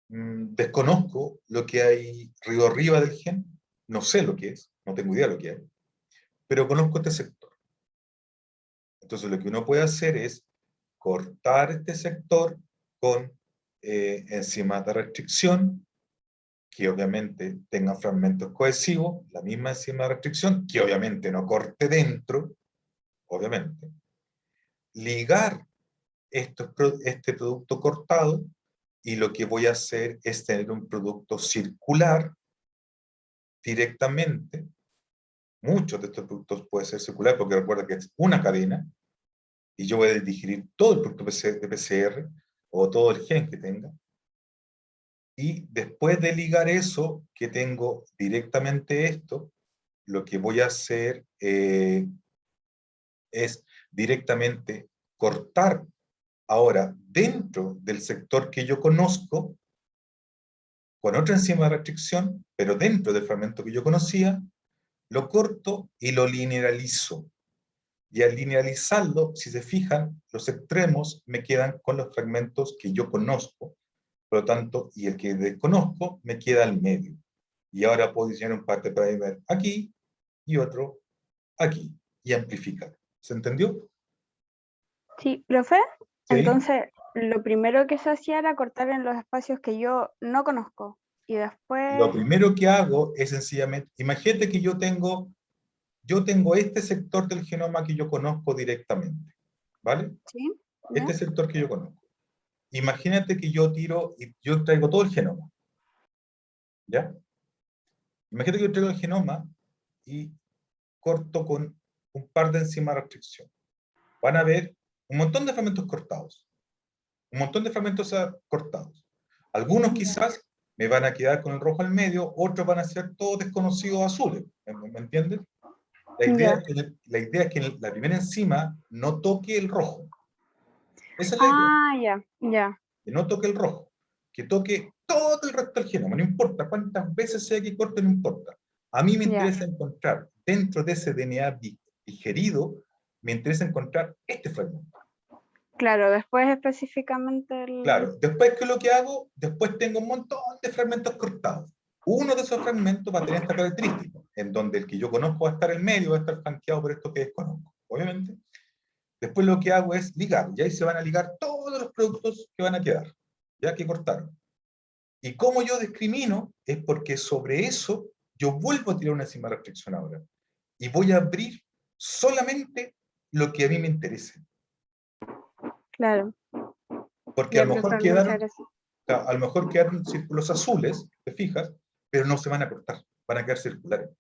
A: Desconozco lo que hay río arriba del gen, no sé lo que es, no tengo idea de lo que hay, pero conozco este sector. Entonces lo que uno puede hacer es cortar este sector con enzimas de restricción, que obviamente tengan fragmentos cohesivos, la misma enzima de restricción, que obviamente no corte dentro, obviamente. Ligar este producto cortado, y lo que voy a hacer es tener un producto circular directamente. Muchos de estos productos pueden ser circulares, porque recuerda que es una cadena, y yo voy a digerir todo el producto de PCR, o todo el gen que tenga, y después de ligar eso, que tengo directamente esto, lo que voy a hacer es directamente cortar ahora dentro del sector que yo conozco, con otra enzima de restricción, pero dentro del fragmento que yo conocía, lo corto y lo linealizo. Y al linealizarlo, si se fijan, los extremos me quedan con los fragmentos que yo conozco. Por lo tanto, y el que desconozco me queda al medio. Y ahora puedo diseñar un parte primer aquí y otro aquí. Y amplificar. ¿Se entendió?
B: Sí, profe.
A: ¿Sí?
B: Entonces, lo primero que se hacía era cortar en los espacios que yo no conozco. Y después,
A: Lo primero que hago es sencillamente, imagínate que yo tengo este sector del genoma que yo conozco directamente, ¿vale?
B: ¿sí? ¿Ya?
A: Este sector que yo conozco. Imagínate que yo tiro y yo traigo todo el genoma, ¿ya? Imagínate que yo traigo el genoma y corto con un par de enzimas de restricción. Van a haber un montón de fragmentos cortados. Un montón de fragmentos cortados. Algunos quizás me van a quedar con el rojo al medio, otros van a ser todos desconocidos azules. ¿Me entiendes? La idea,
B: Ya.
A: la idea es que la primera enzima no toque el rojo. Esa es la idea.
B: Ah, ya, ya,
A: Que no toque el rojo. Que toque todo el resto del genoma. No importa cuántas veces sea que corte, no importa. A mí me
B: ya.
A: interesa encontrar, dentro de ese DNA digerido, me interesa encontrar este fragmento.
B: Claro, después específicamente el...
A: Claro, después, ¿qué es lo que hago? Después tengo un montón de fragmentos cortados. Uno de esos fragmentos va a tener esta característica, en donde el que yo conozco va a estar en medio, va a estar flanqueado por esto que desconozco, obviamente. Después lo que hago es ligar, y ahí se van a ligar todos los productos que van a quedar, ya que cortaron. Y cómo yo discrimino es porque sobre eso yo vuelvo a tirar una enzima restriccionadora, y voy a abrir solamente lo que a mí me interese.
B: Claro,
A: Porque a
B: ya,
A: lo mejor
B: profe, muchas
A: quedaron
B: gracias.
A: a lo mejor quedaron círculos azules, te fijas, pero no se van a cortar, van a quedar circulares.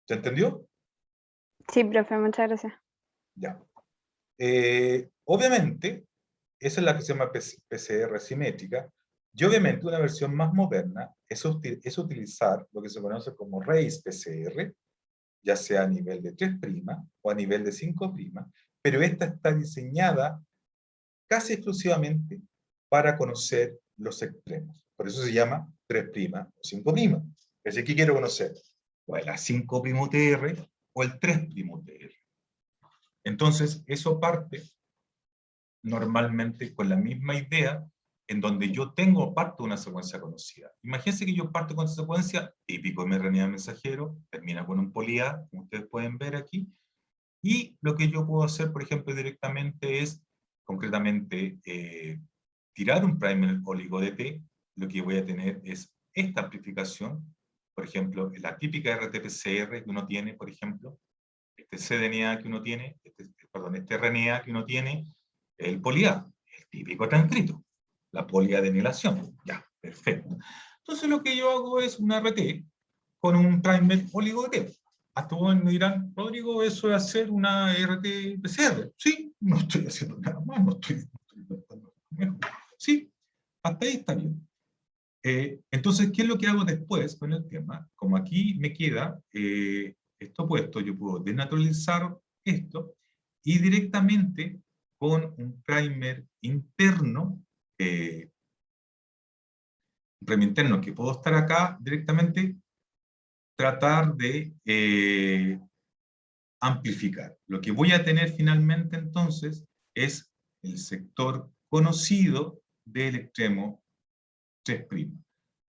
A: ¿Se entendió?
B: Sí, profe, muchas gracias.
A: Ya. Obviamente, esa es la que se ', PCR simétrica, y obviamente una versión más moderna es utilizar lo que se conoce como raíz PCR, ya sea a nivel de 3' o a nivel de 5', pero esta está diseñada casi exclusivamente para conocer los extremos. Por eso se llama 3' o 5'. Es decir, ¿qué quiero conocer? O el 5' UTR o el 3' UTR. Entonces, eso parte normalmente con la misma idea en donde yo tengo parte de una secuencia conocida. Imagínense que yo parto con esa secuencia, típico de RNA mensajero, termina con un poli-A, como ustedes pueden ver aquí, y lo que yo puedo hacer, por ejemplo, directamente es, concretamente, tirar un primer oligo de T. Lo que voy a tener es esta amplificación, por ejemplo, la típica RT-PCR que uno tiene, por ejemplo, este cDNA que uno tiene, este RNA que uno tiene, el poli-A, el típico transcrito, la poliadenylación. Ya, perfecto. Entonces lo que yo hago es una RT con un primer oligo de T. Hasta ustedes me dirán, Rodrigo, eso es hacer una RT-PCR. Sí, no estoy haciendo nada más, no estoy inventando. Sí, hasta ahí está bien. Entonces, ¿qué es lo que hago después con el tema? Como aquí me queda esto puesto, yo puedo desnaturalizar esto y directamente con un primer interno, que puedo estar acá directamente, tratar de amplificar. Lo que voy a tener finalmente entonces es el sector conocido del extremo 3'.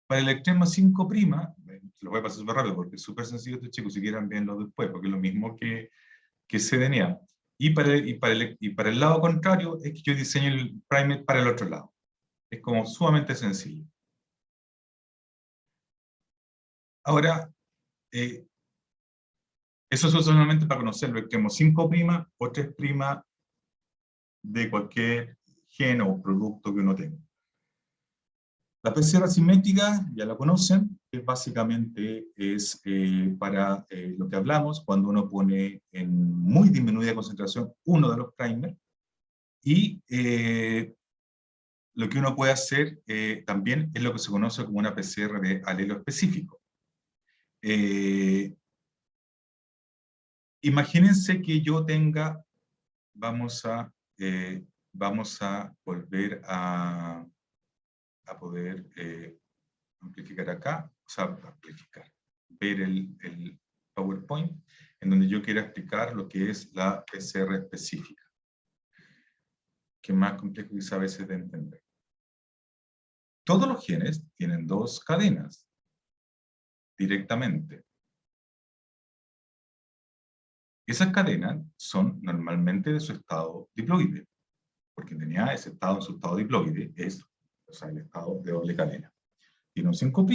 A: Para el extremo 5', lo voy a pasar súper rápido porque es súper sencillo este chico, si quieren verlo después, porque es lo mismo que cDNA. Y para el lado contrario es que yo diseño el primer para el otro lado. Es como sumamente sencillo. Ahora, eso es solamente para conocer los extremos 5' o 3' de cualquier gen o producto que uno tenga. La PCR simétrica, ya la conocen, que básicamente es para lo que hablamos, cuando uno pone en muy disminuida concentración uno de los primers, y lo que uno puede hacer también es lo que se conoce como una PCR de alelo específico. Imagínense que yo tenga, vamos a volver a poder amplificar acá, o sea, amplificar, ver el PowerPoint, en donde yo quiero explicar lo que es la PCR específica, que es más complejo quizá a veces de entender. Todos los genes tienen dos cadenas, directamente. Esas cadenas son normalmente de su estado diploide, porque en DNA ese estado en su estado diploide es, o sea, el estado de doble cadena. Tiene un 5'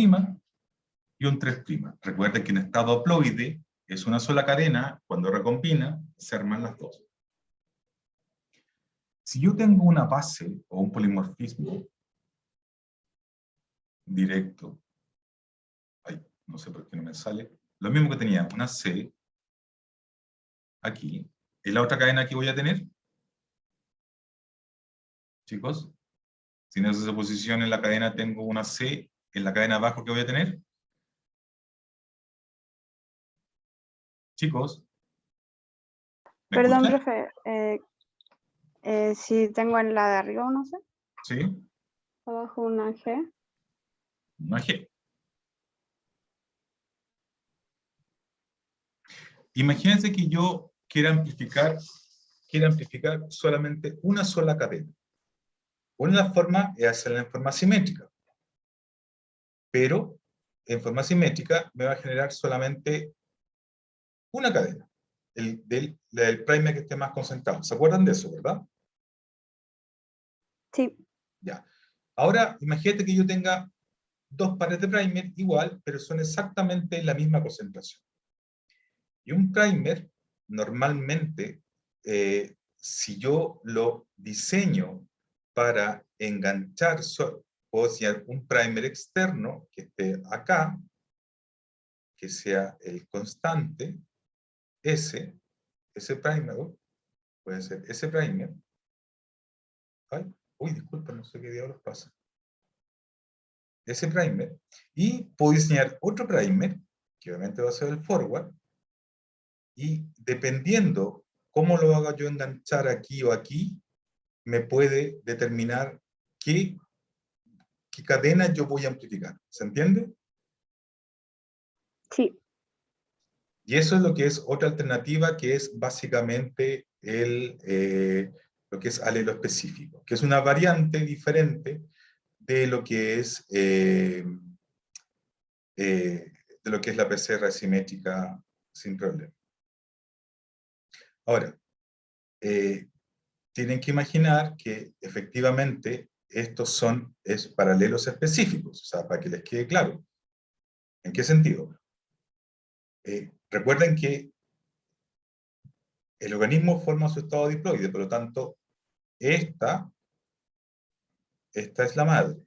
A: y un 3'. Recuerden que en estado haploide es una sola cadena, cuando recombina, se arman las dos. Si yo tengo una base o un polimorfismo directo, ay, no sé por qué no me sale, lo mismo que tenía una C, aquí, ¿y la otra cadena que voy a tener? Chicos, si en esa posición en la cadena tengo una C, en la cadena abajo, ¿qué voy a tener? Chicos, ¿me
B: Perdón,
A: escuchan?
B: profe, si tengo en la de arriba una C,
A: Sí,
B: abajo una G.
A: una G. Imagínense que yo quiera amplificar solamente una sola cadena. Una forma es hacerla en forma simétrica, pero en forma simétrica me va a generar solamente una cadena, del primer que esté más concentrado. ¿Se acuerdan de eso, verdad?
B: Sí,
A: Ya. Ahora, imagínate que yo tenga dos pares de primer igual, pero son exactamente la misma concentración. Y un primer, normalmente, si yo lo diseño para enganchar, puedo diseñar un primer externo que esté acá, que sea el constante, ese primer, puede ser ese primer. Ay, uy, disculpa, no sé qué diablos pasa. Ese primer. Y puedo diseñar otro primer, que obviamente va a ser el forward, y dependiendo cómo lo haga yo enganchar aquí o aquí, me puede determinar qué cadena yo voy a amplificar. ¿Se entiende?
B: sí,
A: Y eso es lo que es otra alternativa, que es básicamente lo que es alelo específico, que es una variante diferente de lo que es, la PCR simétrica sin problema. Ahora, tienen que imaginar que efectivamente estos son paralelos específicos, o sea, para que les quede claro. ¿En qué sentido? Recuerden que el organismo forma su estado diploide, por lo tanto, esta es la madre.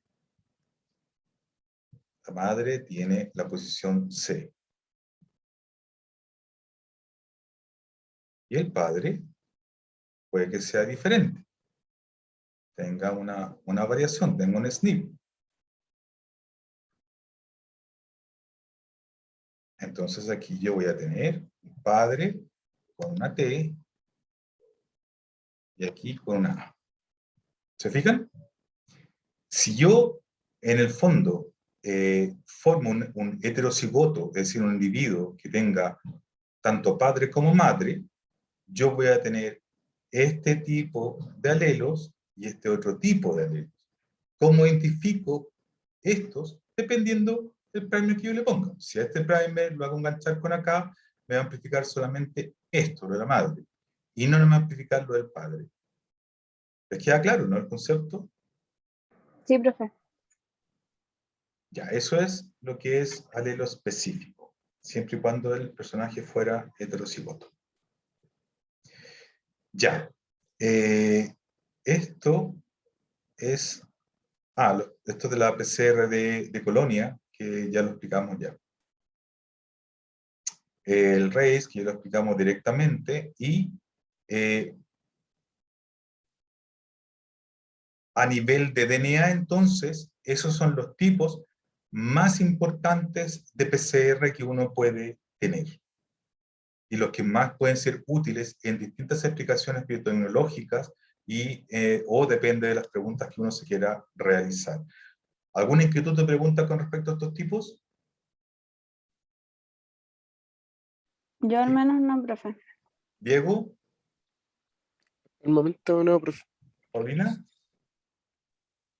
A: La madre tiene la posición C. Y el padre puede que sea diferente. Tenga una variación, tenga un SNP. Entonces aquí yo voy a tener un padre con una T y aquí con una A. ¿Se fijan? Si yo, en el fondo, formo un heterocigoto, es decir, un individuo que tenga tanto padre como madre, yo voy a tener este tipo de alelos y este otro tipo de alelos. ¿Cómo identifico estos? Dependiendo del primer que yo le ponga. Si a este primer lo hago enganchar con acá, me va a amplificar solamente esto, lo de la madre, y no me va a amplificar lo del padre. ¿Les queda claro, no, el concepto?
B: sí, profe.
A: Ya, eso es lo que es alelo específico, siempre y cuando el personaje fuera heterocigoto. Ya. esto es, esto de la PCR de Colonia, que ya lo explicamos ya. El RACE, que ya lo explicamos directamente, y a nivel de DNA, entonces, esos son los tipos más importantes de PCR que uno puede tener. Y los que más pueden ser útiles en distintas aplicaciones biotecnológicas o depende de las preguntas que uno se quiera realizar. ¿Alguna inquietud o pregunta con respecto a estos tipos?
B: Yo al menos no, profe.
A: Diego,
D: El momento no, profe.
A: Paulina,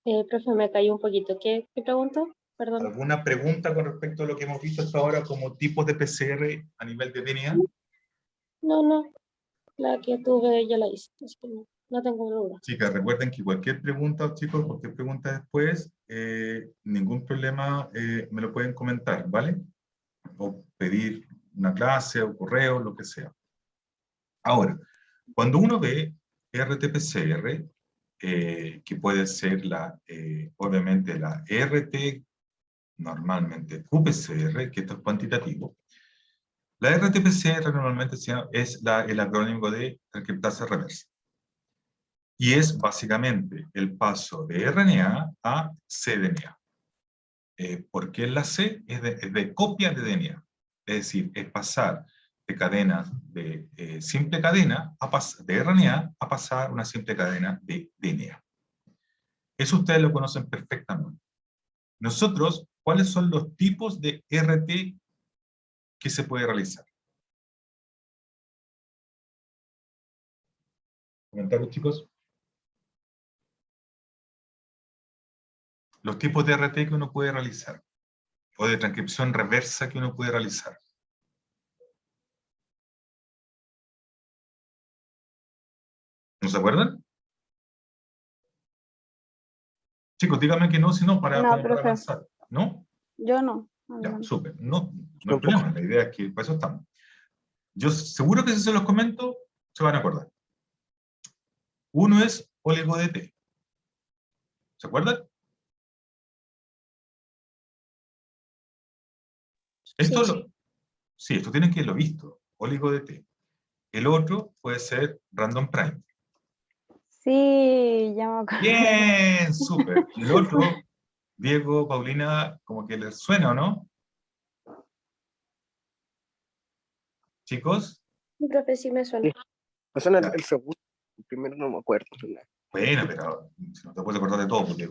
C: Profe, me cayó un poquito. ¿Qué pregunta? Perdón.
A: ¿alguna pregunta con respecto a lo que hemos visto hasta ahora como tipos de PCR a nivel de DNA?
C: No. La que tuve ya la hice. Así que no tengo duda.
A: Chicas, recuerden que cualquier pregunta, chicos, cualquier pregunta después, ningún problema, me lo pueden comentar, ¿vale? O pedir una clase o correo, lo que sea. Ahora, cuando uno ve RT-PCR, que puede ser obviamente la RT, normalmente QPCR, que esto es cuantitativo, la RT-PCR normalmente es el acrónimo de transcriptasa reversa. Y es básicamente el paso de RNA a cDNA. ¿Por qué la C? Es de copia de DNA. Es decir, es pasar de cadenas de simple cadena de RNA a pasar una simple cadena de DNA. Eso ustedes lo conocen perfectamente. Nosotros, ¿cuáles son los tipos de RT que se puede realizar? ¿Comentarios, chicos? Los tipos de RT que uno puede realizar, o de transcripción reversa que uno puede realizar. ¿No se acuerdan? Chicos, díganme que no, si no, para
B: profe.
A: avanzar. ¿No?
B: Yo no.
A: Ya, súper. No hay
D: Tampoco.
A: problema, la idea es que para eso estamos. Yo seguro que si se los comento, se van a acordar. Uno es oligo DT. ¿Se acuerdan? Esto sí, esto tienen que haberlo visto. Oligo DT. El otro puede ser random prime.
B: Sí, ya me acuerdo.
A: Bien, súper. Y el otro, Diego, Paulina, como que les suena, ¿o no? Chicos.
C: Mi profe sí me suena.
D: Me suena
A: Ya.
D: el segundo. El primero no me acuerdo.
A: Bueno, pero si no te puedes acordar de todo, porque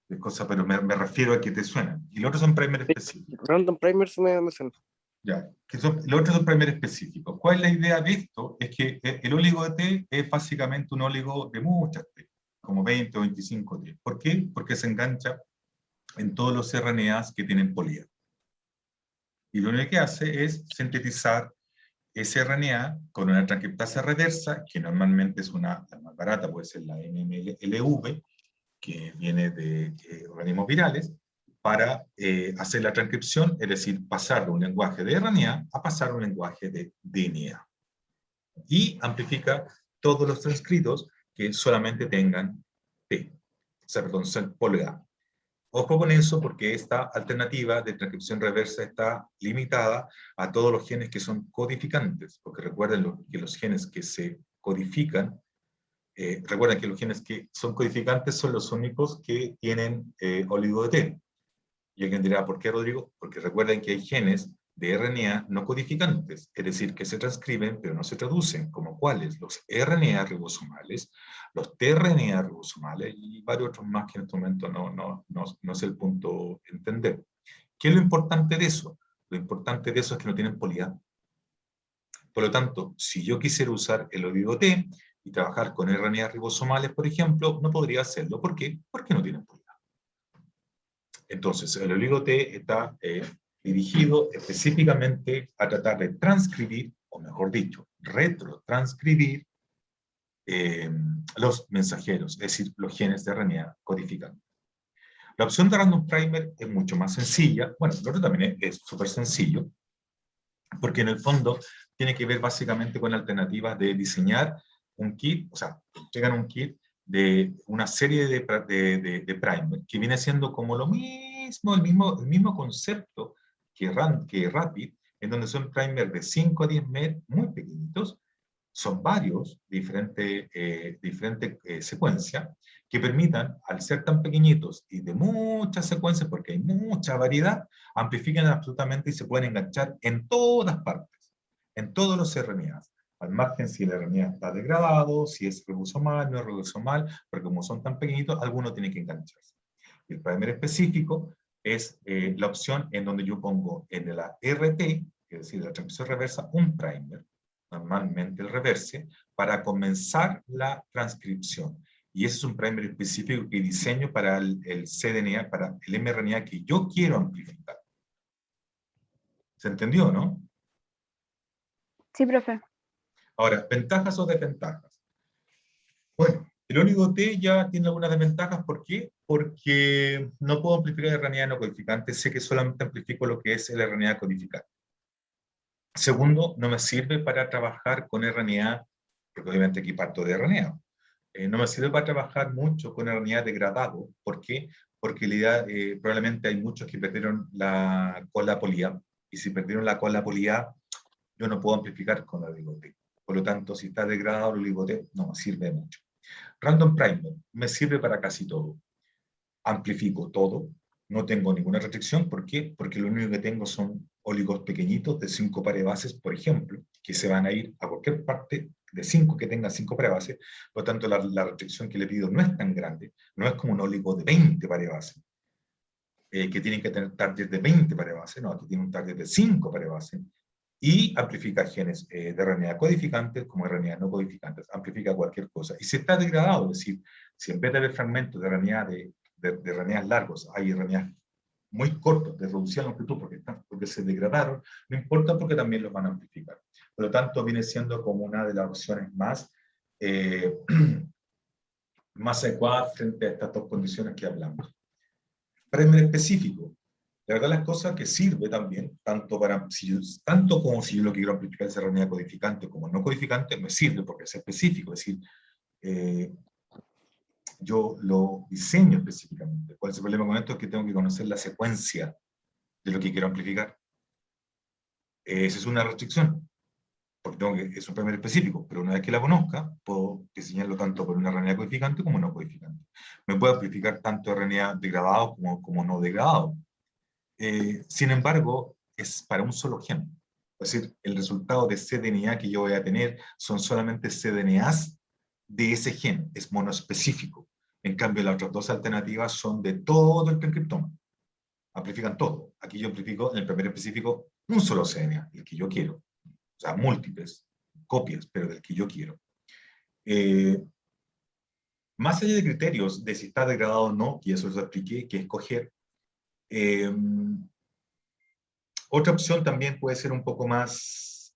A: es cosa, pero me refiero a que te suenan. Y los otros son primer específicos.
D: Random primers me suena.
A: Ya, los otros son primer específicos. ¿Cuál es la idea de esto? Es que el óligo de T es básicamente un óligo de muchas T, como 20 o 25 T. ¿Por qué? Porque se engancha en todos los RNAs que tienen polía. Y lo único que hace es sintetizar ese RNA con una transcriptasa reversa, que normalmente es la más barata, puede ser la NMLV, que viene de organismos virales, para hacer la transcripción, es decir, pasar de un lenguaje de RNA a pasar a un lenguaje de DNA. Y amplifica todos los transcritos que solamente tengan T, o sea, perdón, polA. Ojo con eso, porque esta alternativa de transcripción reversa está limitada a todos los genes que son codificantes, porque recuerden que los genes que se codifican, recuerden que los genes que son codificantes son los únicos que tienen oligo de T. Y alguien dirá, ¿por qué, Rodrigo? Porque recuerden que hay genes de RNA no codificantes, es decir, que se transcriben pero no se traducen, como cuáles, los RNA ribosomales, los tRNA ribosomales y varios otros más que en este momento no es el punto entender. ¿Qué es lo importante de eso? Lo importante de eso es que no tienen polidad. Por lo tanto, si yo quisiera usar el oligo T y trabajar con RNA ribosomales, por ejemplo, no podría hacerlo. ¿Por qué? Porque no tienen polidad. Entonces, el oligo T está dirigido específicamente a tratar de transcribir, o mejor dicho, retrotranscribir los mensajeros, es decir, los genes de RNA codificantes. La opción de Random Primer es mucho más sencilla. Bueno, el otro también es súper sencillo, porque en el fondo tiene que ver básicamente con alternativas de diseñar un kit, o sea, entregan un kit de una serie de primer, que viene siendo como lo mismo, el mismo concepto que Rapid, en donde son primers de 5 a 10 met, muy pequeñitos, son varios, diferentes secuencias, que permitan, al ser tan pequeñitos y de muchas secuencias, porque hay mucha variedad, amplifican absolutamente y se pueden enganchar en todas partes, en todos los RNAs, al margen si el RNA está degradado, si es ribosomal, no es ribosomal, porque como son tan pequeñitos, alguno tiene que engancharse. El primer específico es la opción en donde yo pongo en la RT, es decir, la transcripción reversa, un primer, normalmente el reverse, para comenzar la transcripción. Y ese es un primer específico que diseño para el cDNA, para el mRNA que yo quiero amplificar. ¿Se entendió, no?
B: Sí, profe.
A: Ahora, ¿ventajas o desventajas? Bueno, el oligo-T ya tiene algunas desventajas. ¿Por qué? Porque no puedo amplificar el RNA no codificante, sé que solamente amplifico lo que es el RNA codificante. Segundo, no me sirve para trabajar con RNA, porque obviamente aquí parto de RNA. No me sirve para trabajar mucho con RNA degradado. ¿Por qué? Porque probablemente hay muchos que perdieron la cola polía, y si perdieron la cola polía, yo no puedo amplificar con la oligo-T. Por lo tanto, si está degradado el oligo-T, no me sirve mucho. Random primer me sirve para casi todo. Amplifico todo, no tengo ninguna restricción. ¿Por qué? Porque lo único que tengo son oligos pequeñitos de 5 pares de bases, por ejemplo, que se van a ir a cualquier parte de 5 que tenga 5 pares de bases. Por lo tanto, la restricción que le pido no es tan grande, no es como un oligo de 20 pares de bases, que tienen que tener target de 20 pares de bases, no, aquí tiene un target de 5 pares de bases, y amplifica genes de RNA codificantes como RNA no codificantes, amplifica cualquier cosa. Y si está degradado, es decir, si en vez de haber fragmentos de RNA de RNAs largos, hay RNAs muy cortos, de reducida longitud, porque se degradaron, no importa porque también los van a amplificar. Por lo tanto, viene siendo como una de las opciones más, más adecuadas frente a estas dos condiciones que hablamos. Primer específico. La verdad, las cosas que sirve también, tanto como si yo lo quiero amplificar esa RNA codificante como no codificante, me sirve porque es específico, es decir, yo lo diseño específicamente. ¿Cuál es el problema con esto? Es que tengo que conocer la secuencia de lo que quiero amplificar. Esa es una restricción, porque es un primer específico, pero una vez que la conozca, puedo diseñarlo tanto por una RNA codificante como no codificante. Me puedo amplificar tanto RNA degradado como no degradado. Sin embargo, es para un solo gen. Es decir, el resultado de cDNA que yo voy a tener son solamente cDNAs de ese gen, es monoespecífico. En cambio, las otras dos alternativas son de todo el transcriptoma. Amplifican todo. Aquí yo amplifico en el primer específico un solo cDNA, el que yo quiero. O sea, múltiples copias, pero del que yo quiero. Más allá de criterios de si está degradado o no, y eso lo expliqué, que escoger, otra opción también puede ser un poco más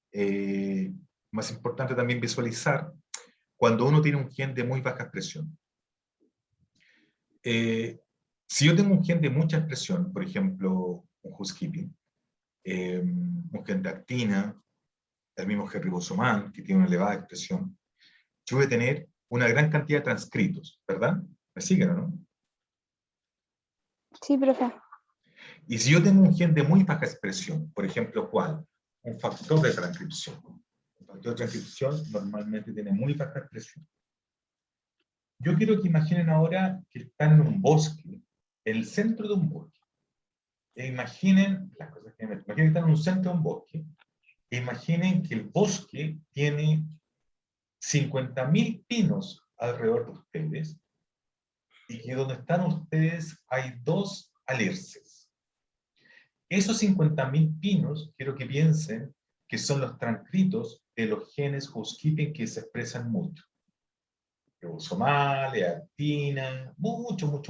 A: importante también visualizar cuando uno tiene un gen de muy baja expresión. Si yo tengo un gen de mucha expresión, por ejemplo, un housekeeping, un gen de actina, el mismo gen ribosomal, que tiene una elevada expresión, yo voy a tener una gran cantidad de transcritos, ¿verdad? ¿Me siguen o no?
B: Sí, profe.
A: Y si yo tengo un gen de muy baja expresión, por ejemplo, ¿cuál? Un factor de transcripción. Un factor de transcripción normalmente tiene muy baja expresión. Yo quiero que imaginen ahora que están en un bosque, en el centro de un bosque. E imaginen, las cosas que imaginen que están en un centro de un bosque, e imaginen que el bosque tiene 50.000 pinos alrededor de ustedes, y que donde están ustedes hay 2 alerces. Esos 50.000 pinos, quiero que piensen que son los transcritos de los genes housekeeping que se expresan mucho. Ribosomal, actina, mucho.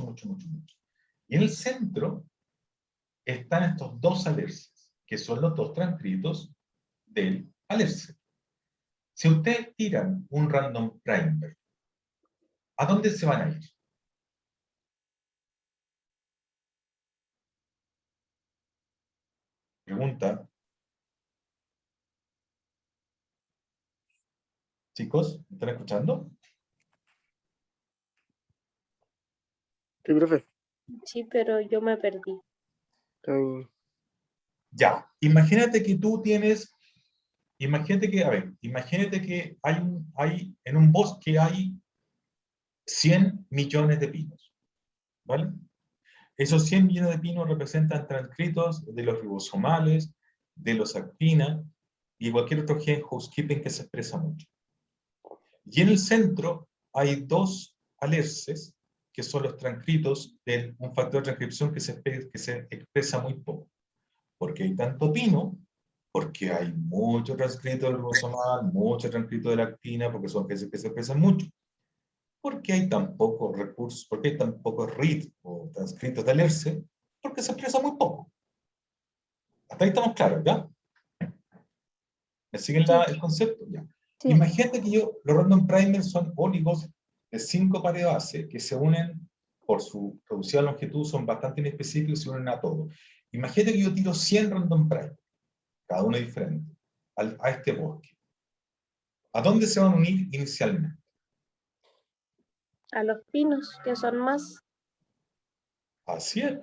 A: Y en el centro están estos 2 alerces, que son los 2 transcritos del alerce. Si ustedes tiran un random primer, ¿a dónde se van a ir? Pregunta. Chicos, ¿me están escuchando?
D: Sí, profe.
C: Sí, pero yo me perdí.
D: Está bien.
A: Ya, imagínate que tú tienes, imagínate que en un bosque hay 100 millones de pinos, ¿vale? Esos 100 millones de pinos representan transcritos de los ribosomales, de los actina y cualquier otro gen housekeeping que se expresa mucho. Y en el centro hay dos alerces, que son los transcritos de un factor de transcripción que se expresa muy poco. Porque hay tanto pino, porque hay mucho transcrito del ribosomal, mucho transcrito de la actina, porque son genes que se expresan mucho. Porque hay tan pocos recursos, porque hay tan pocos read o transcritos de alerce, porque se expresa muy poco. Hasta ahí estamos claros, ¿ya? ¿Me siguen el concepto? Ya.
B: Sí.
A: Imagínate que los random primers son oligos de 5 pares de base que se unen por su reducida longitud, son bastante inespecíficos y se unen a todo. Imagínate que yo tiro 100 random primers, cada uno diferente, a este bosque. ¿A dónde se van a unir inicialmente?
C: A los pinos, que son más.
A: Así es,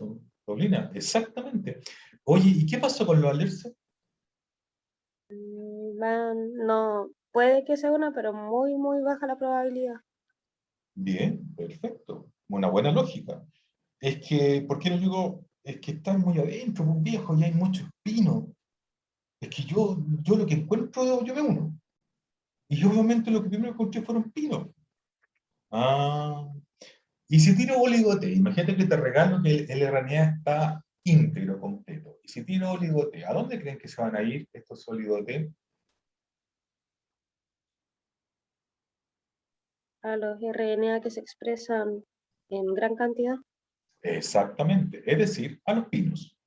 A: Paulina, exactamente. Oye, ¿y qué pasó con los alerces?
C: No, puede que sea una, pero muy, muy baja la probabilidad.
A: Bien, perfecto. Una buena lógica. Es que, ¿por qué no digo? Es que están muy adentro, pues, viejo, y hay muchos pinos. Es que yo lo que encuentro, yo veo uno. Y obviamente lo que primero encontré fueron pinos. Ah. Y si tiro oligote, imagínate que te regalo que el RNA está íntegro, completo. Y si tiro oligote, ¿a dónde creen que se van a ir estos oligote?
C: A los RNA que se expresan en gran cantidad.
A: Exactamente, es decir, a los pinos.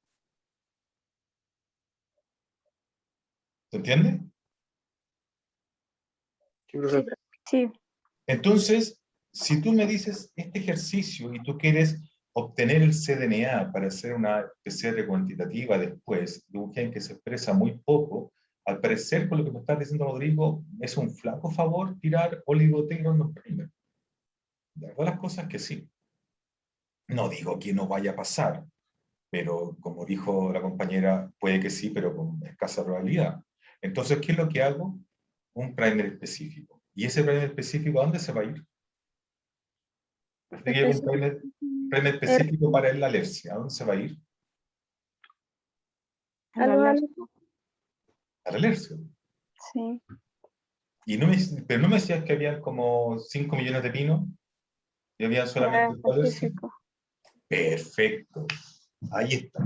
A: ¿Se entiende?
D: Sí, profe.
B: Sí.
A: Entonces, si tú me dices este ejercicio y tú quieres obtener el cDNA para hacer una PCR cuantitativa después de un gen que se expresa muy poco, al parecer, con lo que me estás diciendo, Rodrigo, es un flaco favor tirar oligotegron primer. De verdad las cosas que sí. No digo que no vaya a pasar, pero como dijo la compañera, puede que sí, pero con escasa probabilidad. Entonces, ¿qué es lo que hago? Un primer específico. ¿Y ese primer específico a dónde se va a ir? Este que lleva un primer específico para la alergia. ¿A dónde se va a ir?
B: A la alergia.
A: A la alergia.
B: Sí.
A: Y pero no me decías que había como 5 millones de pinos y había solamente
B: Era
A: alergia.
B: específico.
A: Perfecto. Ahí está.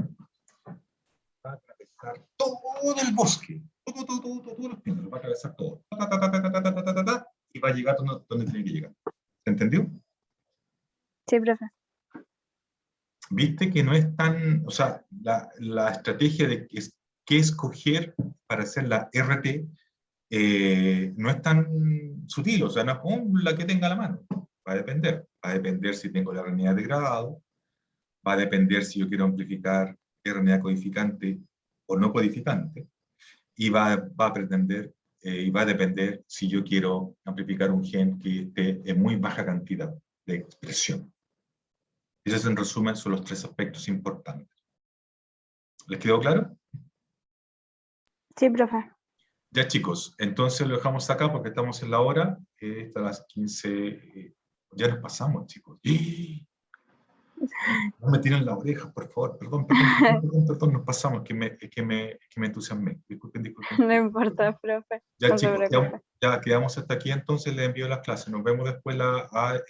A: Va a atravesar todo el bosque. Todos los pinos. Lo va a atravesar todo. Y va a llegar donde tiene que llegar. ¿Se entendió?
B: Sí, profe.
A: Viste que no es tan, o sea, la estrategia de qué escoger para hacer la RT no es tan sutil, o sea, no es como la que tenga a la mano. Va a depender si tengo la RNA degradado, va a depender si yo quiero amplificar RNA codificante o no codificante, y va a pretender, y va a depender si yo quiero amplificar un gen que esté en muy baja cantidad de expresión. Esos, en resumen, son los 3 aspectos importantes. ¿Les quedó claro?
B: Sí, profe.
A: Ya, chicos, entonces lo dejamos acá porque estamos en la hora. Hasta las 15. Ya nos pasamos, chicos. ¡Ah! No me tiren la oreja, por favor. Perdón, nos pasamos, que me entusiasmé. Disculpen.
B: No importa, profe.
A: Ya,
B: No se
A: chicos,
B: preocupe.
A: ya quedamos hasta aquí, entonces les envío las clases. Nos vemos después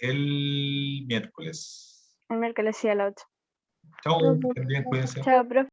A: el miércoles.
B: El miércoles sí a las 8.
A: Chao, que estén bien, cuídense.
B: Chao, profe.